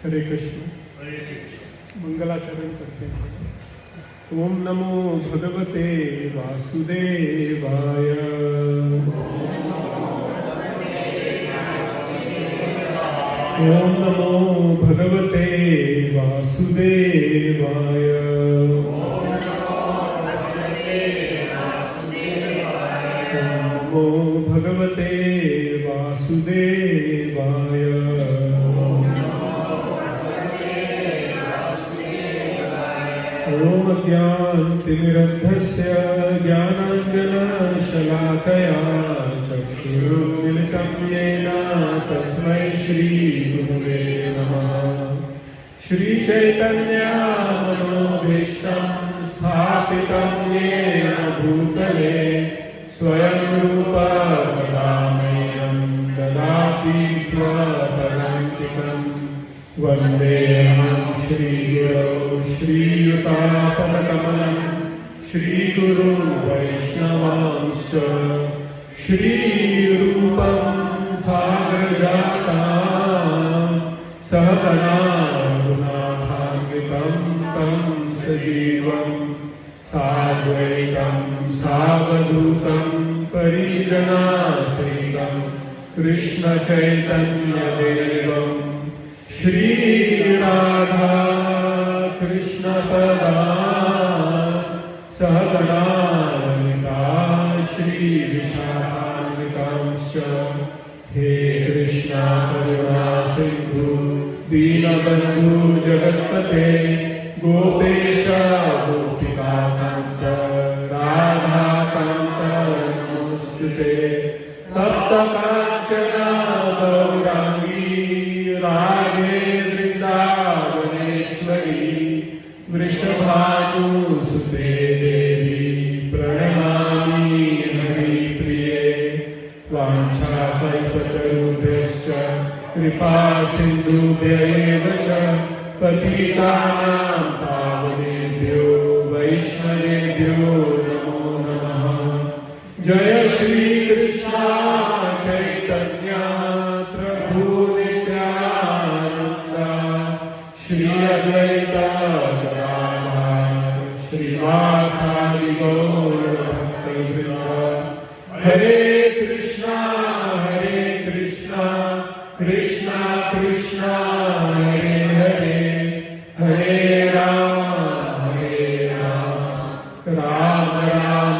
हरे कृष्ण। मंगलाचरण करते हैं। ओम नमो भगवते वासुदेवाय। ओम नमो भगवते वासुदेवाय। ओम नमो भगवते वासुदेवाय। ओम ज्ञानतिमिरन्धस्य ज्ञानाञ्जनशलाकया चक्षुरुन्मिलितं येन तस्मै श्रीगुरुवे नमः। श्रीचैतन्यमनोभीष्टं स्थापितं येन भूतले स्वयं रूपा कदा मह्यं ददाति स्वपदान्तिकम्। वन्देऽहं श्रीगुरौ श्रीयुतापदकमलं श्रीगुरुन् वैष्णवांश्च श्रीरूपं साग्रजातं सहगणा रघुनाथान्वितं तं सजीवं साद्वैतं सावधूतं परिजनासहितं कृष्णचैतन्यदेवं श्री राधा कृष्ण पदान् सहगणा ललिता श्री विशाखान्वितांश्च। हे कृष्णा करुणा सिन्धु दीनबन्धु जगत्पते गोपेश गोपिकान्त राधाकान्त नमोऽस्तुते। तप्त काञ्चन गौराङ्गी राधे वृन्दावनेश्वरी वृषभानुसुते देवी प्रणमामि हरिप्रिये। वाञ्छाकल्पतरुभ्यश्च कृपा सिन्धुभ्येव च पतितानां पावनेभ्यो वैष्णवेभ्यो नमो नमः। जय श्री कृष्ण चैतन्य प्रभु नित्यानंद श्री अद्वैत गदाधर श्रीवासादि गौर भक्तवृंद। हरे कृष्णा कृष्णा कृष्णा हरे हरे हरे राम राम राम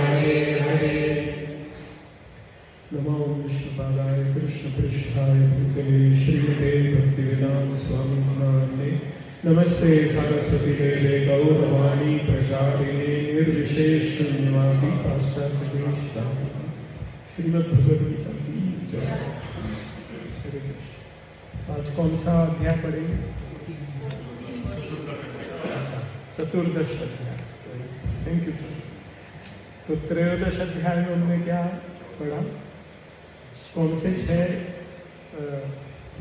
हरे हरे। नमो विष्णुपादाय कृष्णपृष्ठाय भूतले श्रीमते भक्तिवेदांत स्वामी नामिने। नमस्ते सारस्वती देवे गौरवाणी प्रचारिणे निर्विशेष शून्यवादी पाश्चात्यदेशतारिणे। श्रीमद्भगवद्गीता की जय। हरे कृष्ण। आज कौन सा अध्याय पढ़ेंगे? चतुर्दश अध्याय। Thank you. तो त्रयोदश अध्याय में हमने क्या पढ़ा? कौन से 6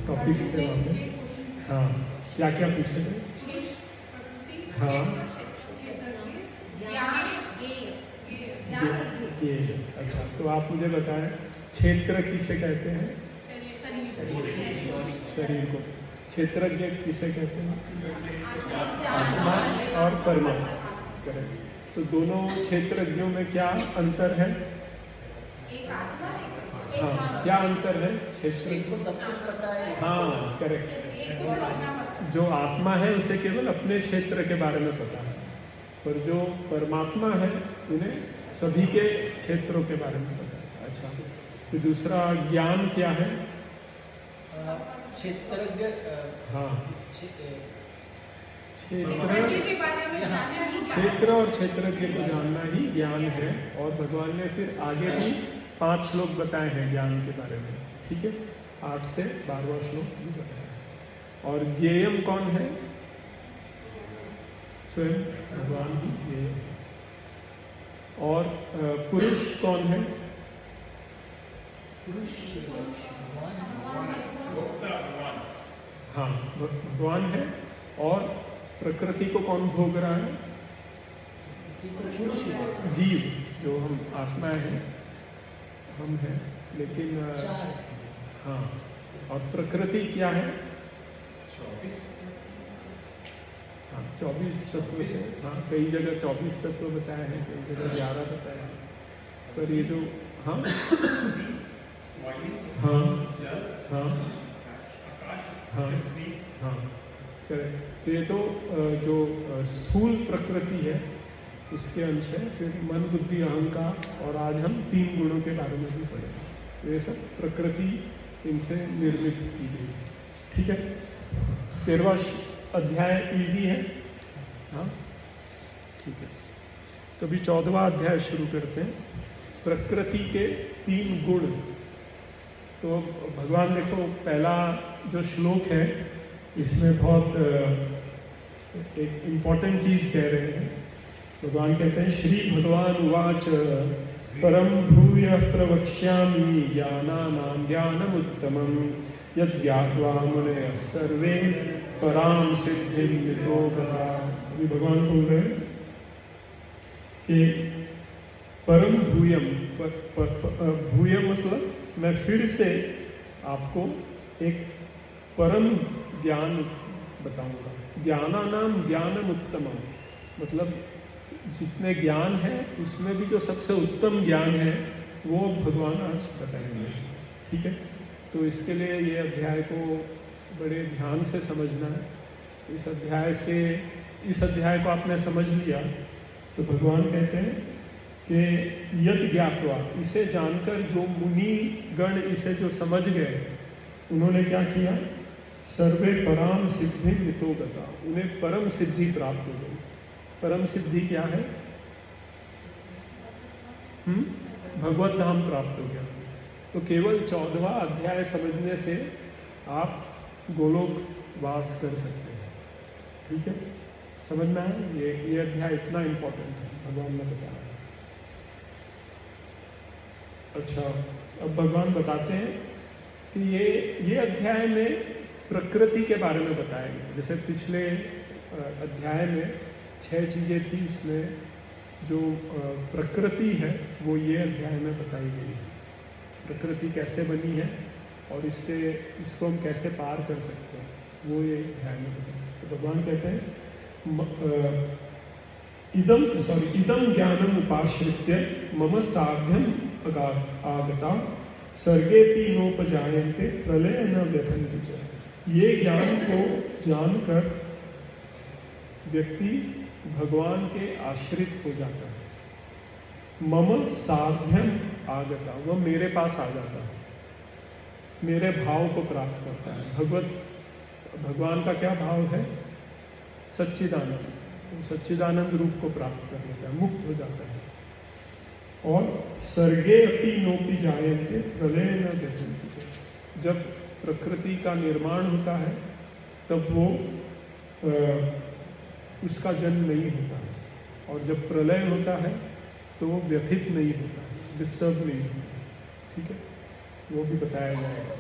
टॉपिक्स थे वहाँ पे? हाँ, क्या क्या पूछे थे? हाँ, ये अच्छा। तो आप मुझे बताएं, क्षेत्र किसे कहते हैं? शरीर को। क्षेत्रज्ञ किसे कहते हैं? आत्मा और परमात्मा। करेक्ट। तो दोनों क्षेत्रज्ञों में क्या अंतर है? हाँ, क्या अंतर है? क्षेत्र को सब कुछ पता है। हाँ, करेक्ट। जो आत्मा है उसे केवल अपने क्षेत्र के बारे में पता है, पर जो परमात्मा है उन्हें सभी के क्षेत्रों के बारे में पता है। अच्छा, तो दूसरा ज्ञान क्या है? क्षेत्रज्ञ। हाँ, क्षेत्र और क्षेत्रज्ञ को जानना ही ज्ञान है। और भगवान ने फिर आगे भी 5 श्लोक बताए हैं ज्ञान के बारे में। ठीक है, 8 से 12वां श्लोक भी बताया। और ज्ञेयम कौन है? स्वयं भगवान ही ज्ञेय। और पुरुष कौन है? पुरुष हाँ, भगवान है। और प्रकृति को कौन भोग रहा है? जीव, जो हम आत्मा है, हम हैं। लेकिन हाँ, और प्रकृति क्या है? हाँ 24 तत्व से, हाँ कई जगह 24 तत्व बताए हैं, कई जगह 11 बताए हैं, पर ये जो हाँ हाँ हाँ हाँ हाँ करेक्ट। तो ये तो जो स्थूल प्रकृति है उसके अंश है, फिर मन बुद्धि अहंकार, और आज हम 3 गुणों के बारे में भी पढ़ेंगे। तो ये सब प्रकृति इनसे निर्मित की गई। ठीक है, 13वां अध्याय इजी है। हाँ ठीक है, तो अभी 14वां अध्याय शुरू करते हैं। प्रकृति के 3 गुण। तो भगवान देखो पहला जो श्लोक है इसमें बहुत एक इम्पॉर्टेंट चीज कह रहे हैं। भगवान कहते हैं श्री भगवान उवाच परम भूय प्रवक्ष्यामि ज्ञानानां ज्ञानमुत्तमं यद् ज्ञात्वा मुनयः सर्वे परां सिद्धिं नितो गता। अभी भगवान बोल रहे हैं कि परम भूयम, भूयम मतलब मैं फिर से आपको एक परम ज्ञान बताऊंगा। ज्ञानानां ज्ञानमुत्तमं मतलब जितने ज्ञान है उसमें भी जो सबसे उत्तम ज्ञान है वो भगवान आज बताएंगे। ठीक है, तो इसके लिए ये अध्याय को बड़े ध्यान से समझना है। इस अध्याय को आपने समझ लिया तो भगवान कहते हैं कि यद ज्ञात्वा, इसे जानकर जो मुनि गण इसे जो समझ गए उन्होंने क्या किया, सर्वे पराम सिद्धि नितो गता, उन्हें परम सिद्धि प्राप्त हो गई। परम सिद्धि क्या है? भगवत धाम प्राप्त हो गया। तो केवल 14वां अध्याय समझने से आप गोलोक वास कर सकते हैं। ठीक है, समझना है, ये अध्याय इतना इम्पोर्टेंट है, भगवान ने बताया। अच्छा, अब भगवान बताते हैं कि ये अध्याय में प्रकृति के बारे में बताया गया। जैसे पिछले अध्याय में 6 चीजें थी, इसमें जो प्रकृति है वो ये अध्याय में बताई गई है। प्रकृति कैसे बनी है और इसको हम कैसे पार कर सकते हैं वो ये अध्याय में बताया। तो भगवान कहते हैं इदम ज्ञानम उपाश्रित्य मम साध्यम आगता सर्गेपि नोपजायन्ते प्रलय न व्यथन्ति च। ये ज्ञान को जानकर व्यक्ति भगवान के आश्रित हो जाता है। मम साध्यम आगता, वह मेरे पास आ जाता है, मेरे भाव को प्राप्त करता है। भगवान का क्या भाव है? सच्चिदानंद। सच्चिदानंद रूप को प्राप्त कर लेता है, मुक्त हो जाता है। और सर्गे अपि नोपि जायन्ते प्रलय न व्यथन्ति। जब प्रकृति का निर्माण होता है तब वो उसका जन्म नहीं होता है, और जब प्रलय होता है तो वो व्यथित नहीं होता है, डिस्टर्ब नहीं होता है। ठीक है, वो भी बताया जाएगा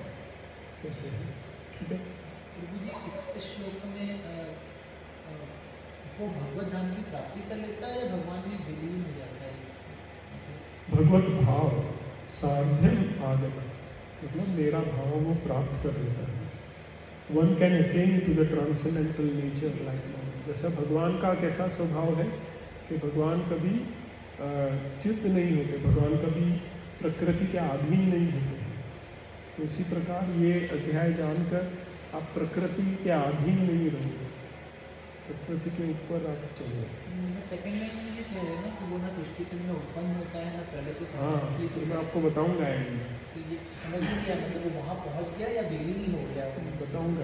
कैसे है। ठीक है, इस श्लोक में वो भगवत धाम की प्राप्ति कर लेता है या भगवान में विलीन हो जाता है? भगवत भाव साध्यम आगता मतलब मेरा भाव वो प्राप्त कर लेता है। One can attain to the transcendental nature like no. जैसा भगवान का कैसा स्वभाव है कि भगवान कभी चित्त नहीं होते, भगवान कभी प्रकृति के अधीन नहीं होते हैं। तो इसी प्रकार ये अध्याय जानकर आप प्रकृति के अधीन नहीं रहोगे, प्रकृति के ऊपर आप चलो। सेकंड में ये कह रहे हैं ना कि वो ना सृष्टि में उत्पन्न होता है ना प्रलय को। हाँ, तो मैं आपको बताऊंगा एंड में। तो ये समझ नहीं आया, मतलब वो वहाँ पहुँच गया या विलीन ही हो गया? बताऊंगा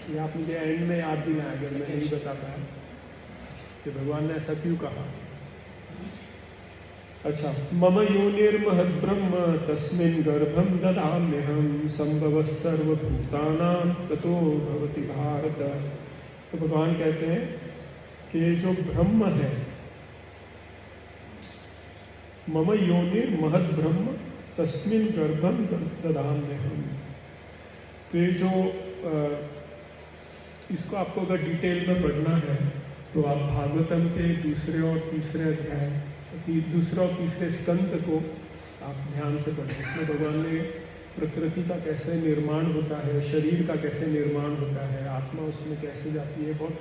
ये आप मुझे एंड में याद भी ना अगर मैं नहीं बता पाया कि भगवान ने ऐसा क्यों कहा। अच्छा, मम योनिर्महद् ब्रह्म तस्मिन् गर्भं ददाम्यहं संभवः सर्वभूतानां ततो भवति भारत। तो भगवान कहते हैं कि जो ब्रह्म है, मम योनिर्महद् ब्रह्म तस्मिन् गर्भं ददाम्यहं। तो ये जो इसको आपको अगर डिटेल में पढ़ना है तो आप भागवतम के दूसरे और तीसरे स्कंद को आप ध्यान से पढ़ें। इसमें भगवान ने प्रकृति का कैसे निर्माण होता है, शरीर का कैसे निर्माण होता है, आत्मा उसमें कैसे जाती है, बहुत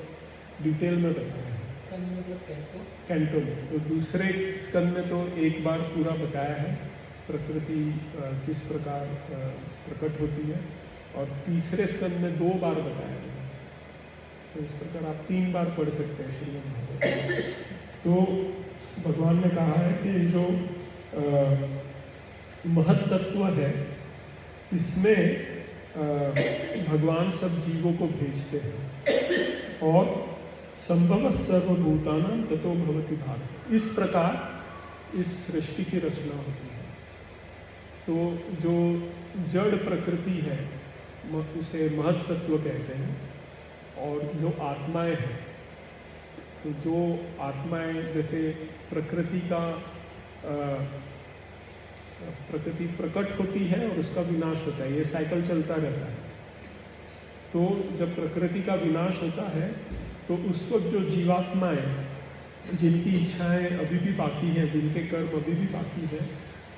डिटेल में बताया है कैंटो में। तो दूसरे स्कंद में तो एक बार पूरा बताया है प्रकृति किस प्रकार प्रकट होती है, और तीसरे स्कंद में 2 बार बताया है। तो इस प्रकार आप 3 बार पढ़ सकते हैं श्रीमद् भागवत। तो भगवान ने कहा है कि जो महत तत्व है इसमें भगवान सब जीवों को भेजते हैं, और संभव सर्वभूतानां ततो भवति भारत, इस प्रकार इस सृष्टि की रचना होती है। तो जो जड़ प्रकृति है उसे महत तत्व कहते हैं, और जो आत्माएं हैं, तो जो आत्माएं जैसे प्रकृति प्रकट होती है और उसका विनाश होता है, ये साइकिल चलता रहता है। तो जब प्रकृति का विनाश होता है तो उस वक्त जो जीवात्माएं जिनकी इच्छाएं अभी भी बाकी हैं, जिनके कर्म अभी भी बाकी है,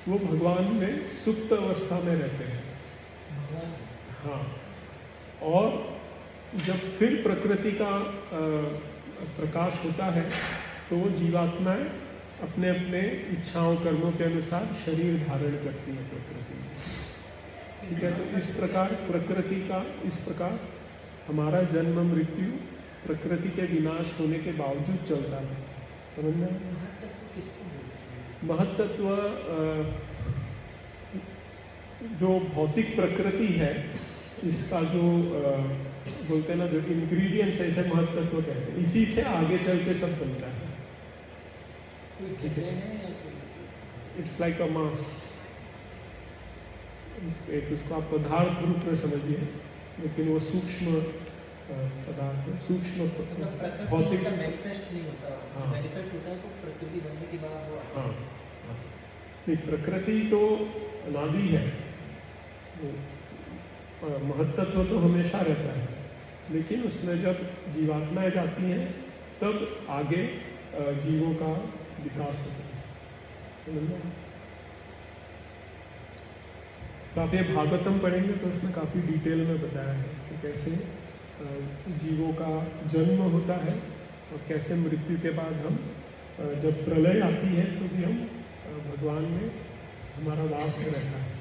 वो भगवान में सुप्त अवस्था में रहते हैं। हाँ, और जब फिर प्रकृति का प्रकाश होता है तो वो जीवात्माएं अपने अपने इच्छाओं कर्मों के अनुसार शरीर धारण करती है प्रकृति में। ठीक है, तो इस प्रकार प्रकृति का, इस प्रकार हमारा जन्म मृत्यु प्रकृति के विनाश होने के बावजूद चलता है। समझ में? महत्त्व जो भौतिक प्रकृति है, इसका जो बोलते हैं ना, जो इंग्रेडिएंट्स है, इसे महत्त्व कहते हैं। इसी से आगे चल के सब बनता है। इट्स लाइक अ मास। एक उसको आप पदार्थ रूप में समझिए, लेकिन वो सूक्ष्म पदार्थ है, सूक्ष्म भौतिक मैनिफेस्ट नहीं होता। हाँ, मैनिफेस्ट होता है तो प्रकृति बनने के बाद वो। हाँ, नहीं, प्रकृति तो अनादि है, महत्त्व तो हमेशा रहता है, लेकिन उसमें जब जीवात्माएं जाती हैं तब आगे जीवों का विकास होता है। तो आप ये भागवतम पढ़ेंगे तो उसमें काफ़ी डिटेल में बताया है कि कैसे जीवों का जन्म होता है और कैसे मृत्यु के बाद हम जब प्रलय आती है तो भी हम भगवान में हमारा वास रहता है।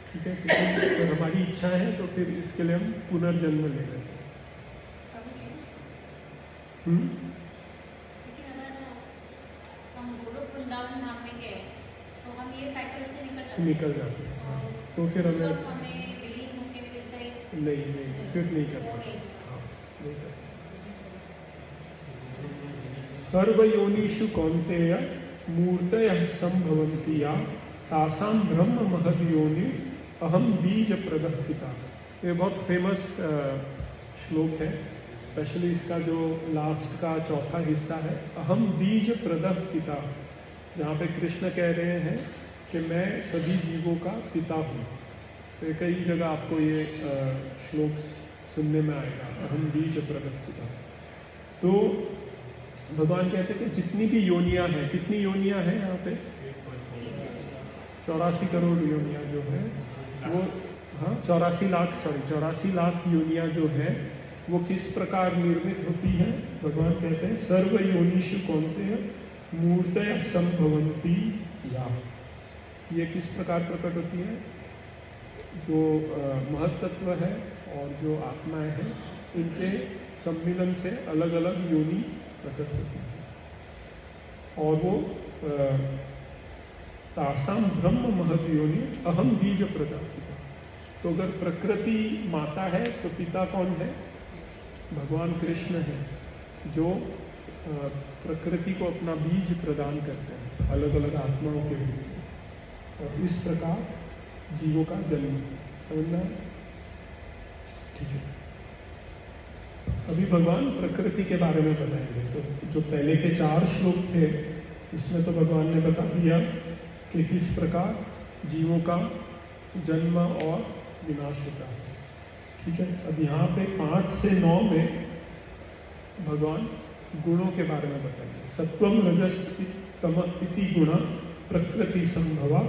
ठीक है, क्योंकि अगर हमारी इच्छा है तो फिर इसके लिए हम पुनर्जन्म ले लेते हैं। लेकिन अगर हम गोलोक वृंदावन धाम में गए तो हम ये साइकिल से निकल जाते हैं। तो फिर हमें विलीन होके फिर से नहीं फिर नहीं करना। हाँ, नहीं करना। सर्वयोनिषु कौन्तेय मूर्तयः संभवन्ति या तासां ब्रह्म महद योनि अहम बीज प्रदः पिता। ये बहुत फेमस श्लोक है, स्पेशली इसका जो लास्ट का चौथा हिस्सा है, अहम बीज प्रदः पिता, जहाँ पे कृष्ण कह रहे हैं कि मैं सभी जीवों का पिता हूँ। तो कई जगह आपको ये श्लोक सुनने में आएगा, अहम बीज प्रदः पिता। तो भगवान कहते हैं कि जितनी भी योनियाँ हैं, कितनी योनियाँ हैं यहाँ पे? 84 करोड़ योनियाँ जो है वो, हाँ 84 लाख योनियाँ जो है वो किस प्रकार निर्मित होती है? भगवान कहते हैं सर्व योनिषु कौन्तेय मूर्तयः संभवन्ति या। ये किस प्रकार प्रकट होती है? जो महत्त्व है और जो आत्माएं हैं, इनके सम्मिलन से अलग अलग योनि प्रकट होती है। और वो तासाम ब्रह्म महद योनि अहम बीज प्रदा पिता। तो अगर प्रकृति माता है तो पिता कौन है? भगवान कृष्ण है, जो प्रकृति को अपना बीज प्रदान करते हैं अलग अलग आत्माओं के रूप में। और इस प्रकार जीवों का जन्म। समझना है? ठीक है, अभी भगवान प्रकृति के बारे में बताएंगे। तो जो पहले के 4 श्लोक थे इसमें तो भगवान ने बता दिया कि किस प्रकार जीवों का जन्म और विनाश होता है। ठीक है, अब यहाँ पे 5 से 9 में भगवान गुणों के बारे में बताएंगे। सत्वम रजस तम इति गुण प्रकृति संभवा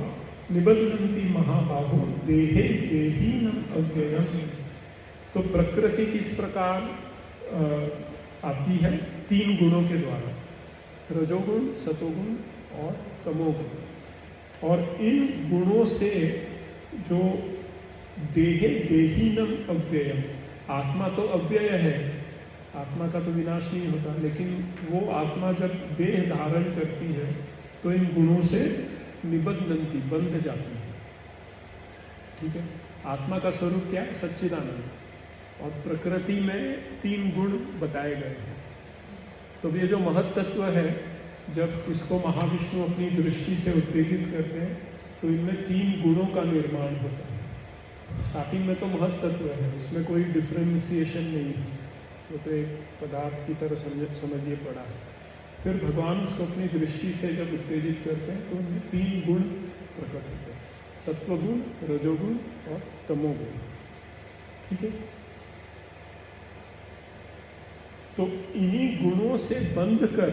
निबद्धन्ति महाबाहो देहे देहीनम अव्ययम। तो प्रकृति किस प्रकार आती है? 3 गुणों के द्वारा, रजोगुण, सतोगुण और तमोगुण। और इन गुणों से जो देहे देहीनम अव्ययम, आत्मा तो अव्यय है, आत्मा का तो विनाश नहीं होता, लेकिन वो आत्मा जब देह धारण करती है तो इन गुणों से निबद्धन्ति, बंध जाती है। ठीक है, आत्मा का स्वरूप क्या है? सच्चिदानंद। और प्रकृति में 3 गुण बताए गए हैं। तो ये जो महत तत्व है, जब इसको महाविष्णु अपनी दृष्टि से उत्तेजित करते हैं तो इनमें 3 गुणों का निर्माण होता है। स्टार्टिंग में तो महत तत्व है, उसमें कोई डिफ्रेंशिएशन नहीं है, वो तो एक पदार्थ की तरह समझिए पड़ा है। फिर भगवान उसको अपनी दृष्टि से जब उत्तेजित करते हैं तो उनमें 3 गुण प्रकट होते हैं, सत्वगुण, रजोगुण और तमोगुण। ठीक है, तो इन्हीं गुणों से बंध कर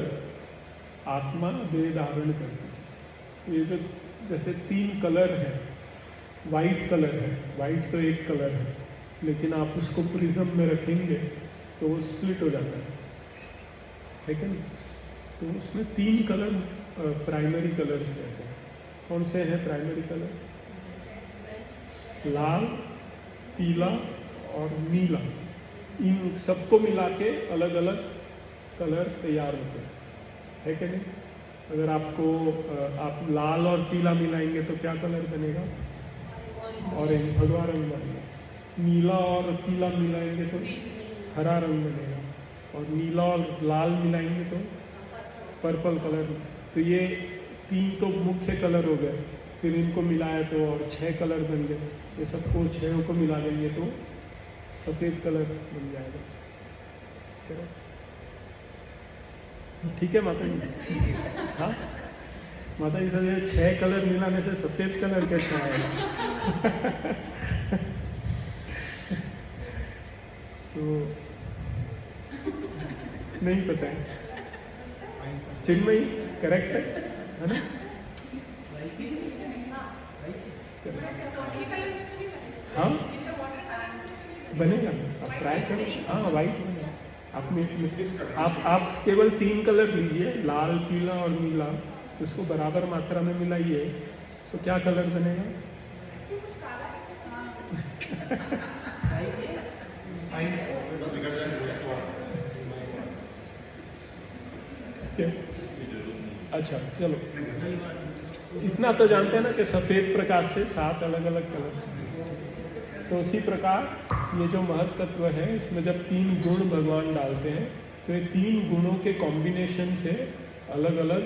आत्मा देह धारण करती है। ये जो जैसे 3 कलर है, वाइट कलर है, वाइट तो एक कलर है, लेकिन आप उसको प्रिज्म में रखेंगे तो वो स्प्लिट हो जाता है क्या नहीं? तो उसमें 3 कलर प्राइमरी कलर्स रहते हैं। कौन से हैं प्राइमरी कलर? लाल, पीला और नीला। इन सबको मिला के अलग अलग कलर तैयार होते हैं, है क्या नहीं? अगर आपको आप लाल और पीला मिलाएंगे तो क्या कलर बनेगा? ऑरेंज, भगवा रंग बनेगा। नीला और पीला मिलाएंगे तो हरा रंग बनेगा, और नीला और लाल मिलाएंगे तो पर्पल कलर। तो ये 3 तो मुख्य कलर हो गए, फिर इनको मिलाया तो और 6 कलर बन गए। ये सबको 6 को मिला देंगे तो सफेद कलर बन जाएगा। ठीक है माता जी? हाँ माता जी, सर 6 कलर मिलाने से सफेद कलर कैसे आएगा? तो नहीं पता है। चिन्मयी करेक्ट है ना? हाँ बनेगा, आप ट्राई करो। हाँ वाइट बनेगा। आप केवल 3 कलर लीजिए, लाल, पीला और नीला, उसको बराबर मात्रा में मिलाइए तो क्या कलर बनेगा? अच्छा चलो, इतना तो जानते हैं ना कि सफेद प्रकाश से 7 अलग अलग कलर। तो उसी प्रकार ये जो महत तत्व है, इसमें जब 3 गुण भगवान डालते हैं तो ये 3 गुणों के कॉम्बिनेशन से अलग अलग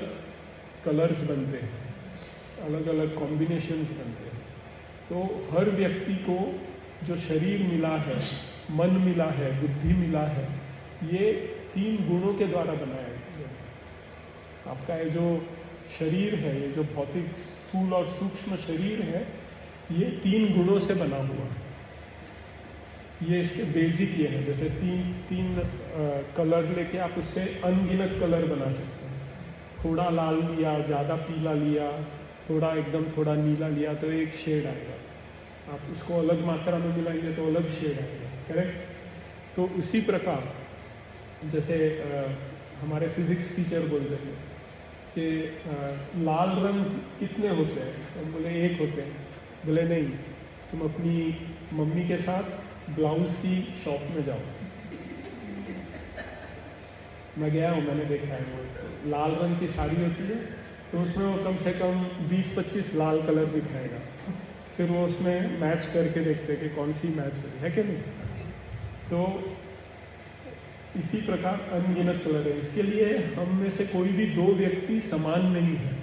कलर्स बनते हैं, अलग अलग कॉम्बिनेशंस बनते हैं। तो हर व्यक्ति को जो शरीर मिला है, मन मिला है, बुद्धि मिला है, ये 3 गुणों के द्वारा बनाया गया। आपका ये जो शरीर है, ये जो भौतिक स्थूल और सूक्ष्म शरीर है, ये 3 गुणों से बना हुआ है। ये इसके बेसिक ये है। जैसे 3 कलर लेके आप उससे अनगिनत कलर बना सकते हैं। थोड़ा लाल लिया, ज़्यादा पीला लिया, थोड़ा एकदम थोड़ा नीला लिया तो एक शेड आएगा। आप उसको अलग मात्रा में मिलाएंगे तो अलग शेड आएगा। करेक्ट? तो उसी प्रकार जैसे हमारे फिजिक्स टीचर बोलते थे कि लाल रंग कितने होते हैं? तो बोले 1 होते हैं। बोले नहीं, तुम अपनी मम्मी के साथ ब्लाउज की शॉप में जाओ। मैं गया हूँ, मैंने देखा है। वो लाल रंग की साड़ी होती है तो उसमें वो कम से कम 20-25 लाल कलर दिखाएगा। फिर वो उसमें मैच करके देखते कि कौन सी मैच हो रही है कि नहीं। तो इसी प्रकार अनगिनत कलर है। इसके लिए हम में से कोई भी 2 व्यक्ति समान नहीं है,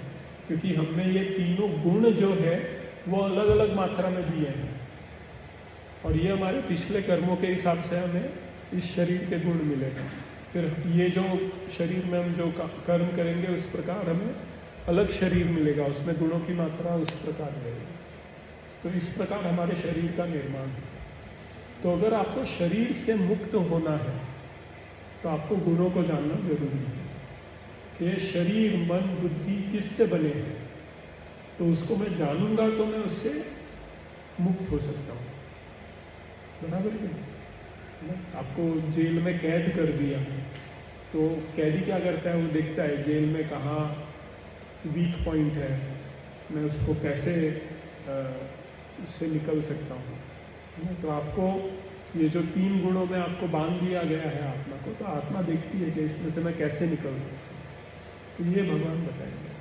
क्योंकि हमने ये तीनों गुण जो है वो अलग अलग मात्रा में दिए हैं, और ये हमारे पिछले कर्मों के हिसाब से हमें इस शरीर के गुण मिलेगा। फिर ये जो शरीर में हम जो कर्म करेंगे उस प्रकार हमें अलग शरीर मिलेगा, उसमें गुणों की मात्रा उस प्रकार रहेगी। तो इस प्रकार हमारे शरीर का निर्माण है। तो अगर आपको शरीर से मुक्त होना है तो आपको गुणों को जानना जरूरी है कि शरीर, मन, बुद्धि किससे बने हैं। तो उसको मैं जानूंगा तो मैं उससे मुक्त हो सकता हूँ। बराबर है ना? आपको जेल में कैद कर दिया तो कैदी क्या करता है, वो देखता है जेल में कहाँ वीक पॉइंट है, मैं उसको कैसे उससे निकल सकता हूँ, है ना? तो आपको ये जो 3 गुणों में आपको बांध दिया गया है आत्मा को, तो आत्मा देखती है कि इसमें से मैं कैसे निकल सकता हूँ। तो ये भगवान बताएंगे।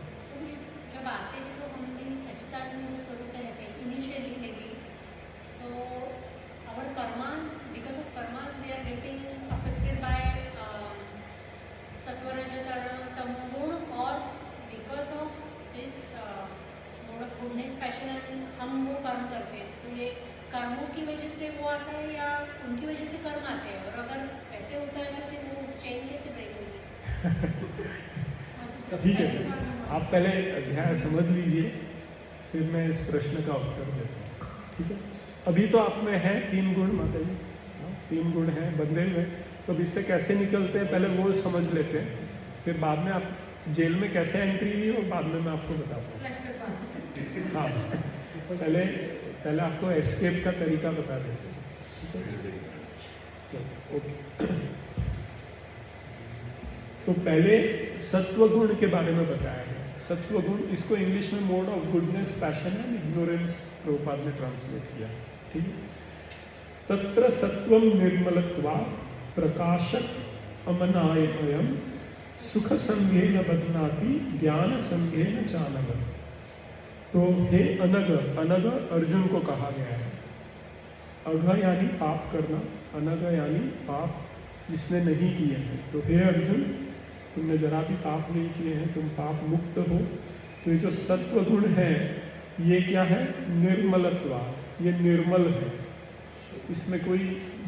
जब आते थे तो हम भी सच्चिदानंद स्वरूप में रहते हैं initially maybe, so our karmas, because of karmas we are getting affected by sattva rajat tamo guna, और because of this mode of goodness passion हम वो कर्म करते हैं। तो ये कर्मों की वजह से वो आता है या उनकी वजह से कर्म आते हैं? और अगर ऐसे होता है तो फिर वो चेन कैसे ब्रेक होगी? ठीक है, आप पहले अध्याय समझ लीजिए, फिर मैं इस प्रश्न का उत्तर देता हूँ। ठीक है, अभी तो आप में है 3 गुण माता जी, 3 गुण हैं बंधे हुए, तो अब इससे कैसे निकलते हैं पहले वो समझ लेते हैं, फिर बाद में आप जेल में कैसे एंट्री हुई और बाद में मैं आपको बताता हूँ। हाँ, पहले आपको एस्केप का तरीका बता देते हैं। चलो ओके, तो पहले सत्व गुण के बारे में बताया है। सत्व गुण, इसको इंग्लिश में mode of goodness passion and ignorance Prabhupada ने ट्रांसलेट किया। ठीक है, तत्र सत्वम निर्मलत्वात् प्रकाशक अमनायमयम् सुख संघेन बध्नाति ज्ञान संघेन चानघ। तो हे अनग, अनग अर्जुन को कहा गया है। अघ यानी पाप करना, अनग यानी पाप जिसने नहीं किए हैं। तो हे अर्जुन, तुमने जरा भी पाप नहीं किए हैं, तुम पाप मुक्त हो। तो ये जो सत्व गुण है ये क्या है? निर्मलत्वात्, ये निर्मल है, इसमें कोई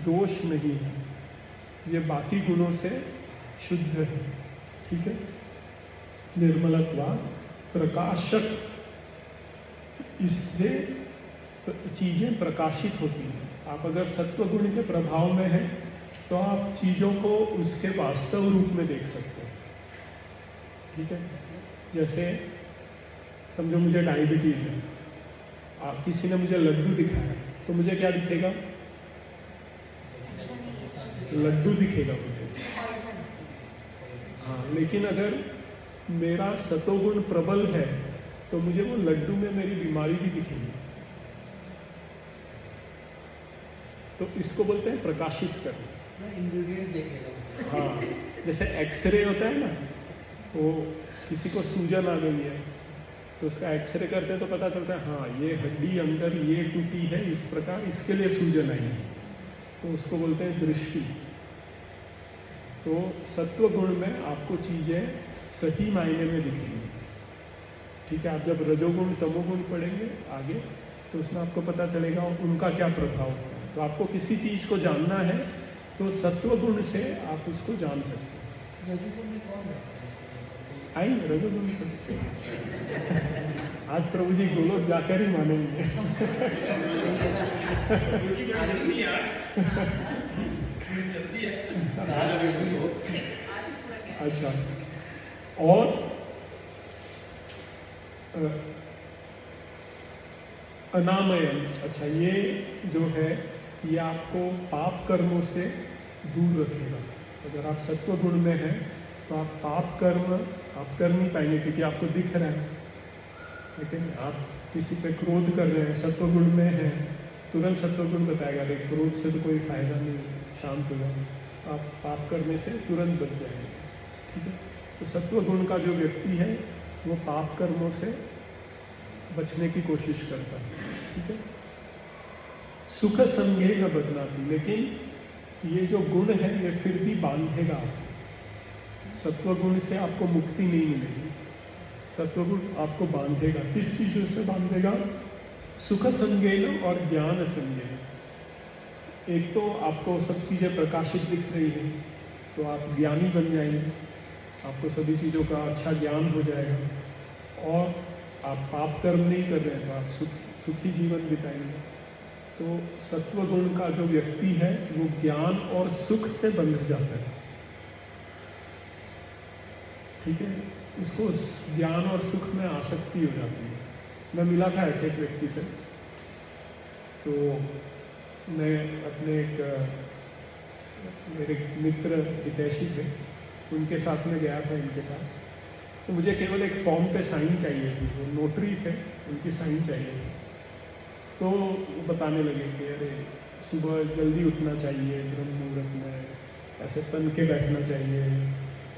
दोष नहीं है, ये बाकी गुणों से शुद्ध है। ठीक है, निर्मलत्वात् प्रकाशक, इससे चीजें प्रकाशित होती हैं। आप अगर सत्व गुण के प्रभाव में हैं तो आप चीजों को उसके वास्तव रूप में देख सकते हैं। ठीक है, जैसे समझो मुझे डायबिटीज है, आप किसी ने मुझे लड्डू दिखाया तो मुझे क्या दिखेगा? लड्डू दिखेगा मुझे। हाँ, लेकिन अगर मेरा सतोगुण प्रबल है तो मुझे वो लड्डू में मेरी बीमारी भी दिखेगी। तो इसको बोलते हैं प्रकाशित करना, इंग्रेडिएंट देखेगा। हाँ, जैसे एक्सरे होता है ना, वो किसी को सूजन आ गई है तो उसका एक्सरे करते हैं तो पता चलता है हाँ ये हड्डी अंदर ये टूटी है, इस प्रकार इसके लिए सूजन आई है, तो उसको बोलते हैं दृष्टि। तो सत्व गुण में आपको चीजें सही मायने में दिखेंगी। ठीक है, आप जब रजोगुण तमोगुण पढ़ेंगे आगे तो उसमें आपको पता चलेगा उनका क्या प्रभाव होता है। तो आपको किसी चीज को जानना है तो सत्व गुण से आप उसको जान सकते हैं। रजोगुण में कौन है? आएंगे रजोगुण से। आज प्रभु जी गोलोक जाकर ही मानेंगे। अच्छा, और अनामयम, अच्छा ये जो है ये आपको पाप कर्मों से दूर रखेगा। अगर आप सत्व गुण में हैं तो आप पाप कर्म आप कर नहीं पाएंगे क्योंकि आपको दिख रहा है। लेकिन आप किसी पे क्रोध कर रहे हैं, सत्व गुण में है, तुरंत सत्व गुण बताएगा देख क्रोध से तो कोई फायदा नहीं, शांत हो जाए, आप पाप करने से तुरंत बच जाएंगे। ठीक है, तो सत्व गुण का जो व्यक्ति है वो पाप कर्मों से बचने की कोशिश करता है। ठीक है, सुख संगे न बदनाती, लेकिन ये जो गुण है ये फिर भी बांधेगा आपको। सत्व गुण से आपको मुक्ति नहीं मिलेगी, सत्व गुण आपको बांधेगा। किस चीजों से बांधेगा? सुख संगेन और ज्ञान संगेन। एक तो आपको सब चीजें प्रकाशित दिख रही है तो आप ज्ञानी बन जाएंगे, आपको सभी चीजों का अच्छा ज्ञान हो जाएगा, और आप पाप कर्म नहीं कर रहे हैं तो आप सुखी जीवन बिताएंगे। तो सत्व गुण का जो व्यक्ति है वो ज्ञान और सुख से बंध जाता है। ठीक है, उसको ज्ञान और सुख में आसक्ति हो जाती है। मैं मिला था ऐसे एक व्यक्ति से, तो मैं अपने मेरे मित्र हितैषी थे, उनके साथ में गया था इनके पास। तो मुझे केवल एक फॉर्म पे साइन चाहिए थी, वो नोटरी थे, उनकी साइन चाहिए थी। तो वो बताने लगे कि अरे सुबह जल्दी उठना चाहिए, ब्रह्म मुहूर्त में ऐसे तन के बैठना चाहिए,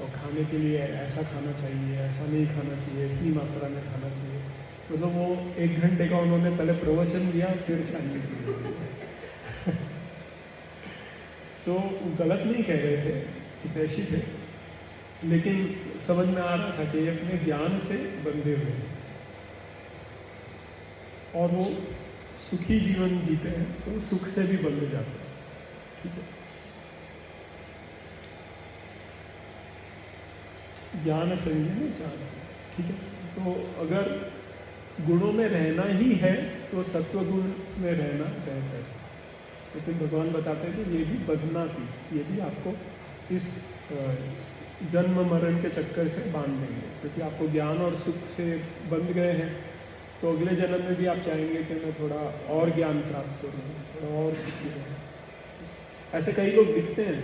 और खाने के लिए ऐसा खाना चाहिए, ऐसा नहीं खाना चाहिए, इतनी मात्रा में खाना चाहिए। मतलब वो 1 घंटे का उन्होंने पहले प्रवचन दिया, फिर साइन किया। तो गलत नहीं कह रहे थे, हितैषी थे, लेकिन समझ में आ रहा था कि ये अपने ज्ञान से बंधे हुए हैं और वो सुखी जीवन जीते हैं, तो सुख से भी बंधे जाते हैं। ठीक है, ज्ञान संयम चार। ठीक है, तो अगर गुणों में रहना ही है तो सत्व गुण में रहना बेहतर है। लेकिन भगवान बताते हैं कि ये भी बदना थी, ये भी आपको इस जन्म मरण के चक्कर से बांध देंगे, क्योंकि आपको ज्ञान और सुख से बंध गए हैं। तो अगले जन्म में भी आप चाहेंगे कि मैं थोड़ा और ज्ञान प्राप्त करूँ, थोड़ा और सुखी रहूँ। ऐसे कई लोग दिखते हैं,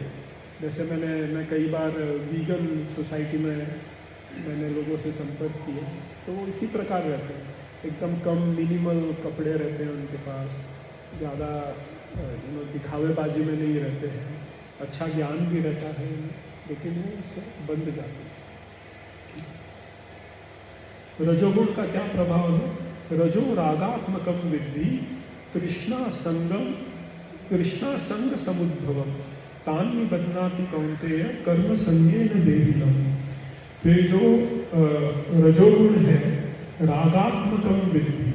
जैसे मैं कई बार वीगन सोसाइटी में मैंने लोगों से संपर्क किया, तो वो इसी प्रकार रहते हैं, एकदम कम मिनिमल कपड़े रहते हैं उनके पास, ज़्यादा दिखावेबाजी में नहीं रहते हैं, अच्छा ज्ञान भी रहता है, लेकिन वो उससे बंध जाते हैं। रजोगुण का क्या प्रभाव है? रजो रागात्मकम विद्धि तृष्णा संग समुद्भवम तान्नि बध्नाति कौन्तेय कर्म संगेन देहिनम। तो ये जो रजोगुण है, रागात्मकम विद्धि,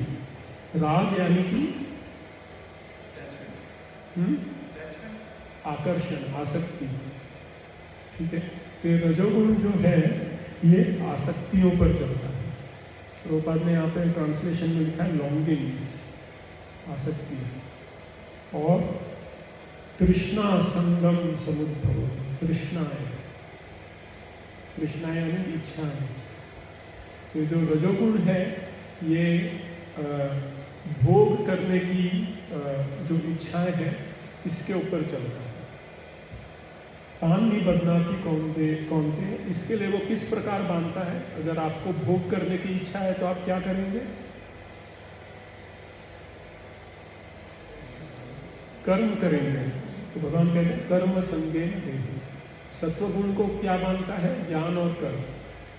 राग यानी कि आकर्षण, आसक्ति। ठीक है, तो ये रजोगुण जो है ये आसक्तियों पर चलता है। प्रभुपाद ने यहाँ पे ट्रांसलेशन में लिखा है लॉन्गिंग्स, आसक्ति, और तृष्णा संगम समुद्भव, तृष्णाएं, तृष्णाएं यानी इच्छाएं। तो जो रजोगुण है ये भोग करने की जो इच्छाएं हैं इसके ऊपर चलता है। तान्नि बध्नाति कौन्तेय, इसके लिए वो किस प्रकार बांधता है? अगर आपको भोग करने की इच्छा है तो आप क्या करेंगे? कर्म करेंगे। तो भगवान कहते हैं कर्म संगेन देहि। सत्वगुण को क्या बांधता है? ज्ञान और कर्म।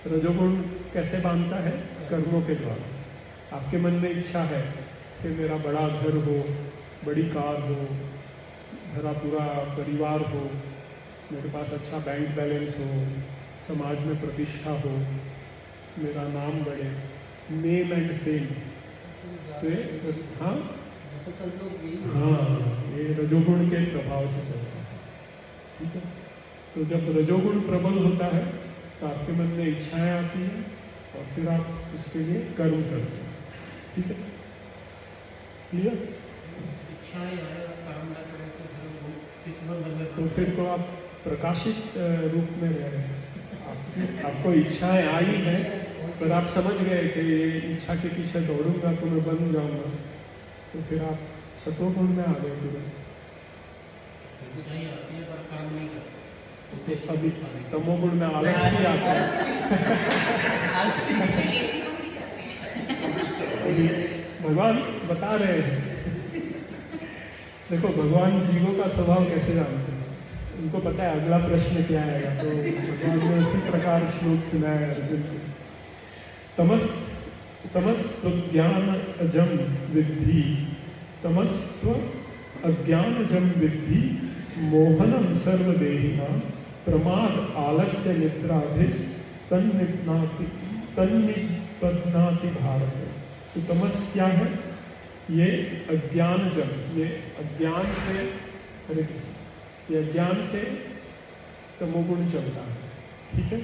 रजोगुण कैसे बांधता है? कर्मों के द्वारा। आपके मन में इच्छा है कि मेरा बड़ा घर हो, बड़ी कार हो, मेरा पूरा परिवार हो, मेरे पास अच्छा बैंक बैलेंस हो, समाज में प्रतिष्ठा हो, मेरा नाम बढ़े, नेम एंड फेम। तो हाँ, ये रजोगुण के प्रभाव से चलता है। ठीक है, तो जब रजोगुण प्रबल होता है तो आपके मन में इच्छाएं आती हैं और फिर आप उसके लिए कर्म करते हैं। ठीक है, क्लियर? तो फिर तो आप प्रकाशित रूप में रह रहे हैं। आपको इच्छाएं आई हैं, पर आप समझ गए कि ये इच्छा के पीछे दौड़ूंगा तो मैं बन जाऊंगा, तो फिर आप सत्वगुण में आ गए तुरंत। अभी तमोगुण में आलस भी आता है। अभी भगवान बता रहे हैं, देखो भगवान जीवों का स्वभाव कैसे जानते हैं, उनको पता है अगला प्रश्न क्या आएगा, तो भगवान ने उसी प्रकार श्लोक सुनाया अर्जुन को। तमस्त्व ज्ञान अजम विद्धि, तमस्त्व अज्ञान जम विद्धि, मोहनम सर्वदेहिनां, प्रमाद आलस्य निद्राभिस तन्निबध्नाति भारत। तो तमस क्या है? ये अज्ञान जम, ये अज्ञान से तमोगुण चलता है। ठीक है,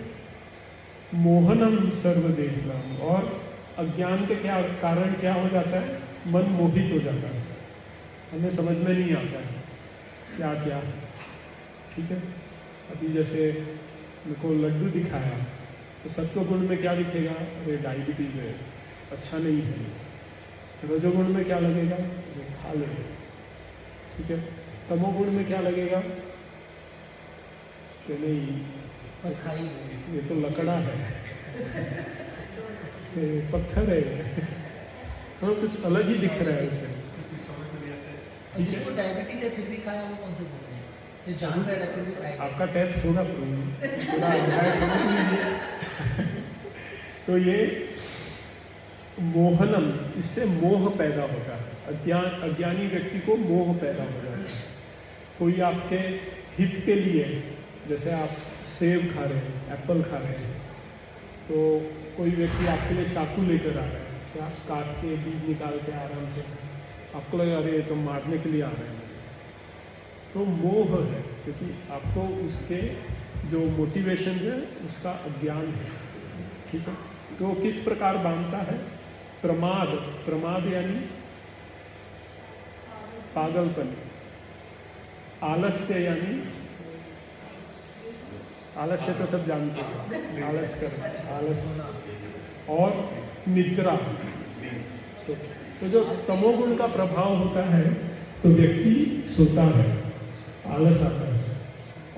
मोहनम सर्वदेहिनां, और अज्ञान के क्या कारण क्या हो जाता है? मन मोहित हो जाता है, हमें समझ में नहीं आता है क्या क्या। ठीक है, अभी जैसे मेरे को लड्डू दिखाया तो सत्वगुण में क्या दिखेगा? अरे डायबिटीज है, अच्छा नहीं है, रजोगुण में क्या लगेगा, ये खा लेंगे, ठीक है। तमोगुण में क्या लगेगा कि नहीं बस खाई ये तो लकड़ा है, ये पत्थर है, हाँ कुछ अलग ही दिख रहा है उसे, ठीक है। जिसको डायबिटीज है फिर भी खाया, वो कौन से गुण है जो जान रहा है फिर भी खाएगा? आपका टेस्ट होगा पूरा अध्याय समझ लीजिए। तो ये मोहनम, इससे मोह पैदा होता है, अज्ञानी व्यक्ति को मोह पैदा हो जाता है। कोई आपके हित के लिए, जैसे आप सेब खा रहे हैं, एप्पल खा रहे हैं, तो कोई व्यक्ति आपके लिए चाकू लेकर आ रहा है, क्या काट के बीज निकाल के आराम से, आपको लगा अरे तो मारने के लिए आ रहे हैं, तो मोह है, क्योंकि आपको उसके जो मोटिवेशन है उसका अज्ञान है, ठीक है। तो किस प्रकार बांधता है, प्रमाद, प्रमाद यानी पागलपन, आलस्य यानी, आलस्य तो सब जानते हैं, आलस कर, आलस, और निद्रा। तो जो तमोगुण का प्रभाव होता है तो व्यक्ति सोता है, आलस आता है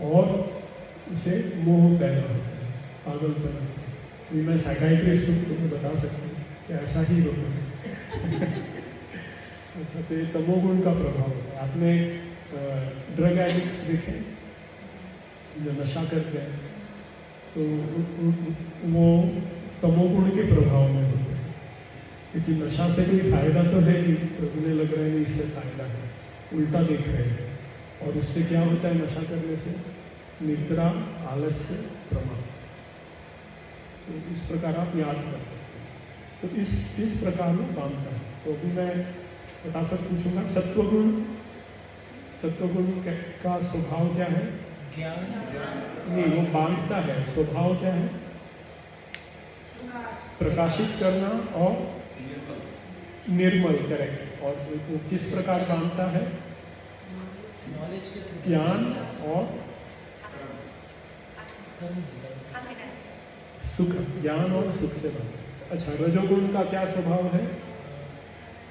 और उसे मोह पैदा होता है, पागलपन। मैं साइकाइट्रिस्ट हूँ तो मैं बता सकता हूँ कि ऐसा ही होता है। ऐसा तो ये तमोगुण का प्रभाव होता है। आपने ड्रग एडिक्ट्स देखे जो नशा करते हैं, तो वो तमोगुण के प्रभाव में होते हैं, क्योंकि नशा से कोई फायदा तो है नहीं, तो उन्हें लग रहा है नहीं इससे फायदा है, उल्टा देख रहे हैं, और उससे क्या होता है नशा करने से, निद्रा, आलस्य, प्रमाद। तो इस प्रकार आप याद कर सकते हैं। तो इस प्रकार में बांधता है। तो अभी मैं फटाफट पूछूंगा, सत्वगुण, सत्वगुण का स्वभाव क्या है? ज्ञान नहीं, वो बांधता है, स्वभाव क्या है? प्रकाशित करना और निर्मल, करेक्ट। और वो किस प्रकार बांधता है? नॉलेज के थ्रू, ज्ञान और सुख, ज्ञान और सुख से बांधता है। अच्छा, रजोगुण का क्या स्वभाव है?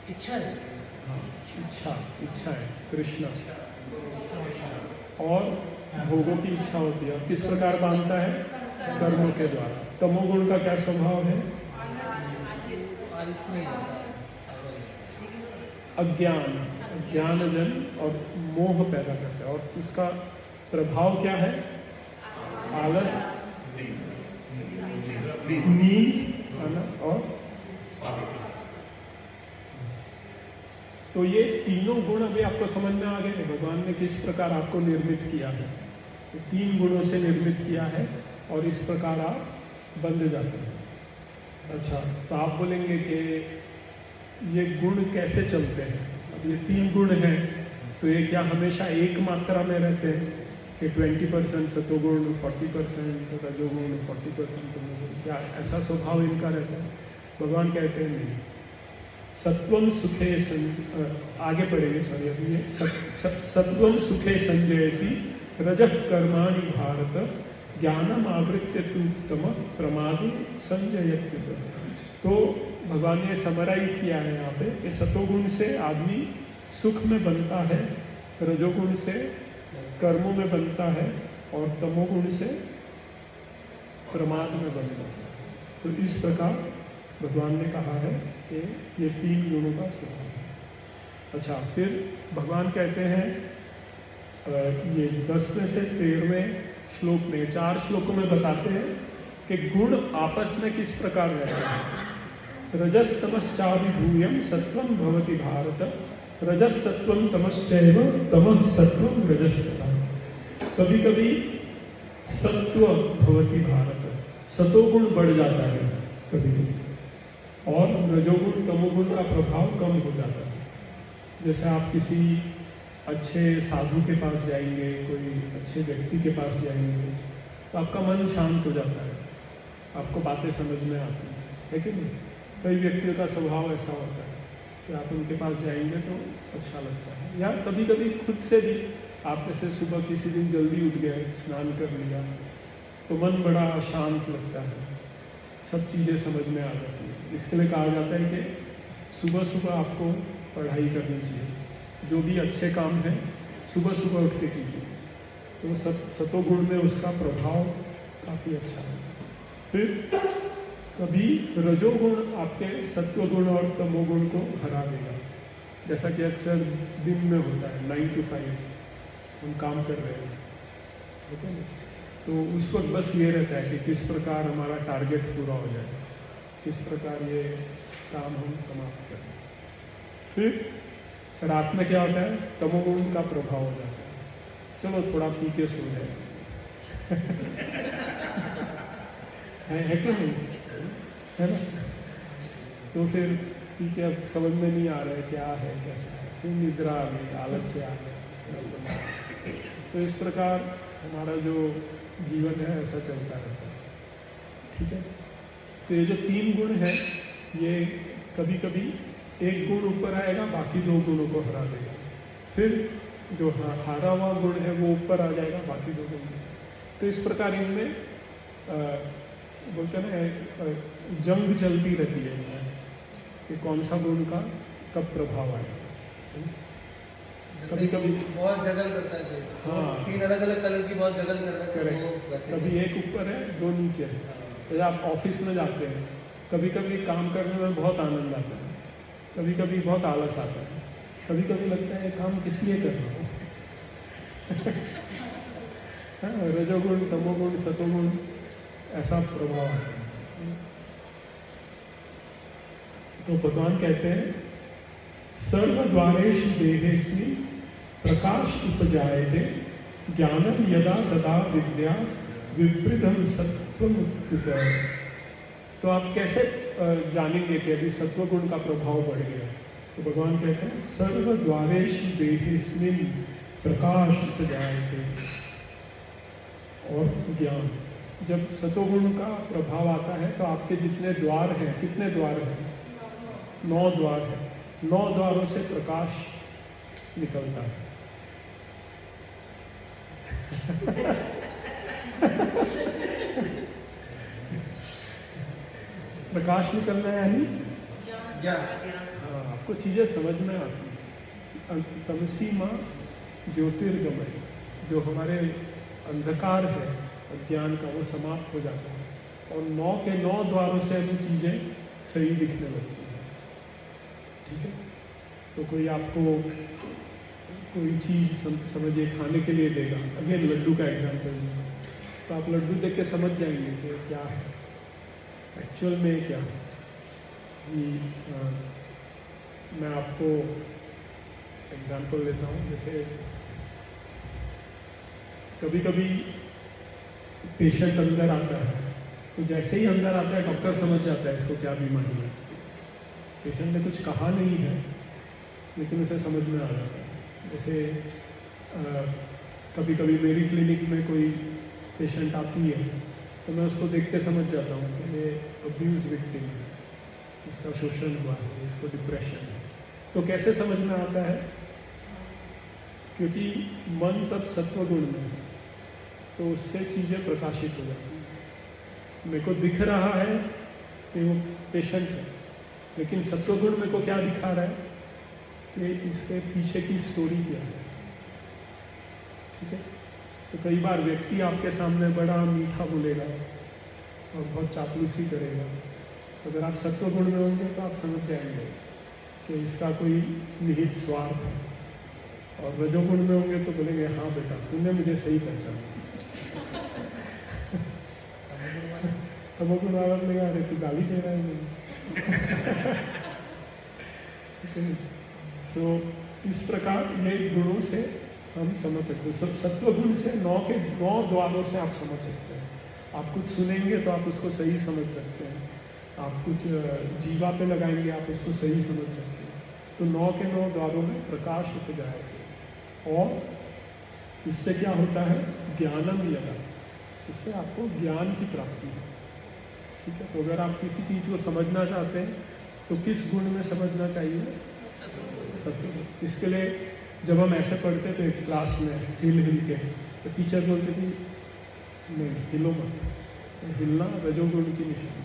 इच्छा है, इच्छा, इच्छा है, कृष्णा, और भोगों की इच्छा होती है। किस प्रकार बांधता है? कर्मों के द्वारा। तमोगुण का क्या स्वभाव है? अज्ञान, ज्ञानजन और मोह पैदा करता है। और उसका प्रभाव क्या है? आलस, नींद आना और तो ये तीनों गुण अभी आपको समझ में आ गए। भगवान ने किस प्रकार आपको निर्मित किया है, तो 3 गुणों से निर्मित किया है और इस प्रकार आप बंध जाते हैं। अच्छा, तो आप बोलेंगे कि ये गुण कैसे चलते हैं? अब ये 3 गुण हैं, तो ये क्या हमेशा एक मात्रा में रहते हैं कि 20% सतोगुण, 40% रजोगुण, 40% तमोगुण? क्या ऐसा स्वभाव इनका रहता है? भगवान कहते हैं नहीं। सत्वम सुखे आगे पढ़ेंगे, सॉरी अभी ये सत्वम सुखे संजयति रजः कर्माणि भारत ज्ञानम आवृत्य तु तम प्रमादि संजयति। तो भगवान ने समराइज किया है यहाँ पे कि सतोगुण से आदमी सुख में बनता है, रजोगुण से कर्मों में बनता है और तमोगुण से प्रमाद में बनता है। तो इस प्रकार भगवान ने कहा है कि ये 3 गुणों का स्वभाव है। अच्छा, फिर भगवान कहते हैं ये 10 में से 13वें श्लोक में, 4 श्लोकों में बताते हैं कि गुण आपस में किस प्रकार रहते हैं। रजस तमश्चाभिभूयम सत्वम भवति भारत, रजस सत्वम तमश्चैव तमः सत्वम रजस्तथा। कभी कभी सत्व भवति भारत, सतोगुण बढ़ जाता है कभी कभी, और रजोगुण तमोगुण का प्रभाव कम हो जाता है। जैसे आप किसी अच्छे साधु के पास जाएंगे, कोई अच्छे व्यक्ति के पास जाएंगे, तो आपका मन शांत हो जाता है, आपको बातें समझ में आती है कि नहीं? कई व्यक्तियों का स्वभाव ऐसा होता है कि आप उनके पास जाएंगे तो अच्छा लगता है। या कभी कभी खुद से भी आप जैसे सुबह किसी दिन जल्दी उठ गए, स्नान कर लिया, तो मन बड़ा शांत लगता है, सब चीज़ें समझ में आ जाती है। इसके लिए कहा जाता है कि सुबह सुबह आपको पढ़ाई करनी चाहिए, जो भी अच्छे काम है सुबह सुबह उठ के कीजिए, तो सतोगुण में उसका प्रभाव काफ़ी अच्छा है। फिर कभी रजोगुण आपके सत्वगुण और तमोगुण को हरा देगा, जैसा कि अक्सर दिन में होता है 9 to 5 हम काम कर रहे हैं, ठीक है, तो उस वक्त बस ये रहता है कि किस प्रकार हमारा टारगेट पूरा हो जाए, किस प्रकार ये काम हम समाप्त करें। फिर रात में क्या होता है, तमोगुण का प्रभाव हो जाता है, चलो थोड़ा पी के सो जाए है क्यों नहीं, है ना, तो फिर पी के अब समझ में नहीं आ रहा है क्या है कैसा है, फिर निद्रा आ गई, आलस्य आ गया, तो इस प्रकार हमारा जो जीवन है ऐसा चलता रहता है, ठीक है। तो ये जो 3 गुण है ये कभी कभी एक गुण ऊपर आएगा, बाकी 2 गुणों को हरा देगा, फिर जो हारा हुआ गुण है वो ऊपर आ जाएगा, बाकी 2 गुण। तो इस प्रकार इनमें बोलते हैं ना जंग चलती रहती है इनमें कि कौन सा गुण का कब प्रभाव आएगा। कभी कभी बहुत जगल करता है, हाँ 3 अलग अलग कलर की बहुत जगल करता है, करेक्ट, कभी एक ऊपर है 2 नीचे है। तो आप ऑफिस में जाते हैं, कभी कभी काम करने में बहुत आनंद आता है, कभी कभी बहुत आलस आता है, कभी कभी लगता है काम किस लिए कर रहा हूँ रजोगुण तमोगुण सतोगुण ऐसा प्रभाव है। तो भगवान कहते हैं सर्वद्वारेषु देहेस्मिन् प्रकाश उपजायते ज्ञानम यदा तदा विद्या विवृद्धम सत्वम उच्यते। तो आप कैसे जानेंगे कि अभी सत्वगुण का प्रभाव बढ़ गया? तो भगवान कहते हैं सर्वद्वारेषु देहेस्मिन् प्रकाश उपजायते, और ज्ञान, जब सतोगुण का प्रभाव आता है तो आपके जितने द्वार हैं, कितने द्वार हैं? 9 द्वार हैं, 9 द्वारों से प्रकाश निकलता है प्रकाश निकलना है यानी हाँ, आपको चीजें समझ में आती। तमसी माँ ज्योतिर्गमय, जो हमारे अंधकार है अज्ञान का वो समाप्त हो जाता है, और 9 के 9 द्वारों से वो चीजें सही दिखने लगती हैं, ठीक है। तो कोई आपको कोई चीज समझिए खाने के लिए देगा, अगेन लड्डू का एग्जांपल, तो आप लड्डू देख के समझ जाएंगे कि क्या है एक्चुअल में, क्या है। मैं आपको एग्जांपल देता हूँ, जैसे कभी कभी पेशेंट अंदर आता है, तो जैसे ही अंदर आता है डॉक्टर समझ जाता है इसको क्या बीमारी है। पेशेंट ने कुछ कहा नहीं है लेकिन उसे समझ में आ जाता है। जैसे कभी कभी मेरी क्लिनिक में कोई पेशेंट आती है तो मैं उसको देख के समझ जाता हूँ कि ये अब्यूज विक्टिम है, इसका शोषण हुआ है, इसको डिप्रेशन है। तो कैसे समझ में आता है? क्योंकि मन तब सत्वगुण में है, तो उससे चीज़ें प्रकाशित हो जाती हैं। मेरे को दिख रहा है कि वो पेशेंट है, लेकिन सत्वगुण मेरे को क्या दिखा रहा है कि इसके पीछे की स्टोरी क्या है, ठीक है। तो कई बार व्यक्ति आपके सामने बड़ा मीठा बोलेगा और बहुत चापलूसी करेगा, तो अगर आप सत्वगुण में होंगे तो आप समझ जाएंगे कि इसका कोई निहित स्वार्थ है, और रजोगुण में होंगे तो बोलेंगे हाँ बेटा तुमने मुझे सही पहचाना। तमोगुण वाला बोलेगा अरे तू गाली दे रहा है मुझे। सो इस प्रकार ये गुणों से हम समझ सकते हैं। सत्वगुण से 9 के 9 द्वारों से आप समझ सकते हैं। आप कुछ सुनेंगे तो आप उसको सही समझ सकते हैं, आप कुछ जीवा पे लगाएंगे आप उसको सही समझ सकते हैं। तो 9 के 9 द्वारों में प्रकाश उपजाएगा, और इससे क्या होता है? ज्ञानम यदा, इससे आपको ज्ञान की प्राप्ति है, ठीक है। तो अगर आप किसी चीज़ को समझना चाहते हैं तो किस गुण में समझना चाहिए? सत्वगुण। इसके लिए जब हम ऐसे पढ़ते थे क्लास में हिल के, तो टीचर बोलते थी नहीं हिलो मत, तो हिलना रजोगुण की निशानी।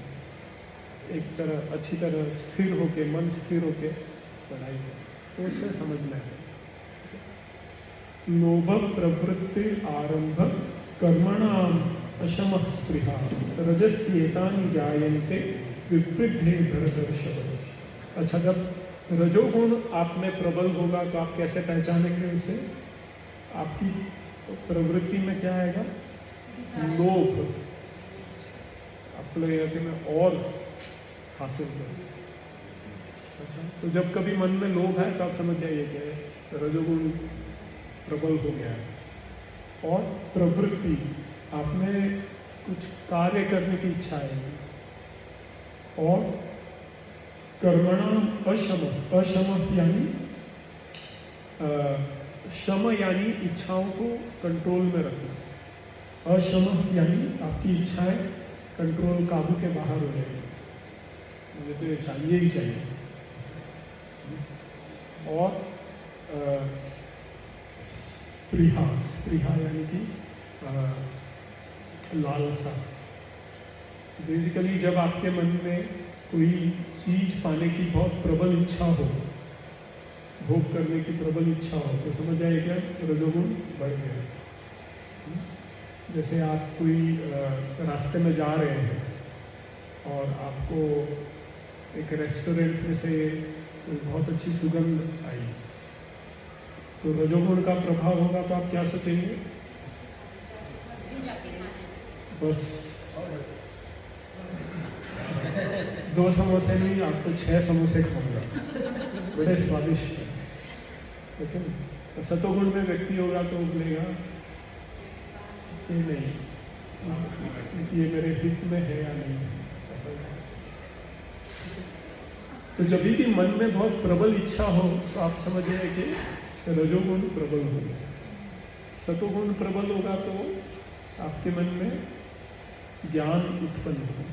एक तरह अच्छी तरह स्थिर होके, मन स्थिर होके पढ़ाई करें, तो उससे समझना है। लोभ प्रवृत्ति आरंभ कर्मणाम अशम स्पृहा रजस्येतानि जायन्ते विवृद्धे भरतर्षभ। अच्छा, जब रजोगुण आप में प्रबल होगा तो आप कैसे पहचानेंगे उसे? आपकी प्रवृत्ति में क्या आएगा? लोभ। आपको लगेगा कि मैं और हासिल करूं। अच्छा, तो जब कभी मन में लोभ है तो आप समझ जाइए कि रजोगुण प्रबल हो गया है। और प्रवृत्ति, आपने कुछ कार्य करने की इच्छा है। और कर्मणाम अशम, अशम यानी शम यानी इच्छाओं को कंट्रोल में रखना। अशम यानी आपकी इच्छाएं कंट्रोल, काबू के बाहर हो जाएगी, मुझे तो ये चाहिए ही चाहिए। और स्पृहा, स्पृहा यानी कि लालसा। बेसिकली जब आपके मन में कोई चीज पाने की बहुत प्रबल इच्छा हो, भोग करने की प्रबल इच्छा हो, तो समझ जाइए क्या रजोगुण बढ़ गया। जैसे आप कोई रास्ते में जा रहे हैं और आपको एक रेस्टोरेंट में से कोई बहुत अच्छी सुगंध आई, तो रजोगुण का प्रभाव होगा तो आप क्या सोचेंगे? बस 2 समोसे नहीं, आपको 6 समोसे खाऊंगा, बड़े स्वादिष्ट है। लेकिन सतोगुण में व्यक्ति होगा तो बोलेगा कि नहीं, ये मेरे हित में है या नहीं। तो जब भी मन में बहुत प्रबल इच्छा हो तो आप समझिए कि रजोगुण प्रबल होगा। सतोगुण प्रबल होगा तो आपके मन में ज्ञान उत्पन्न होगा।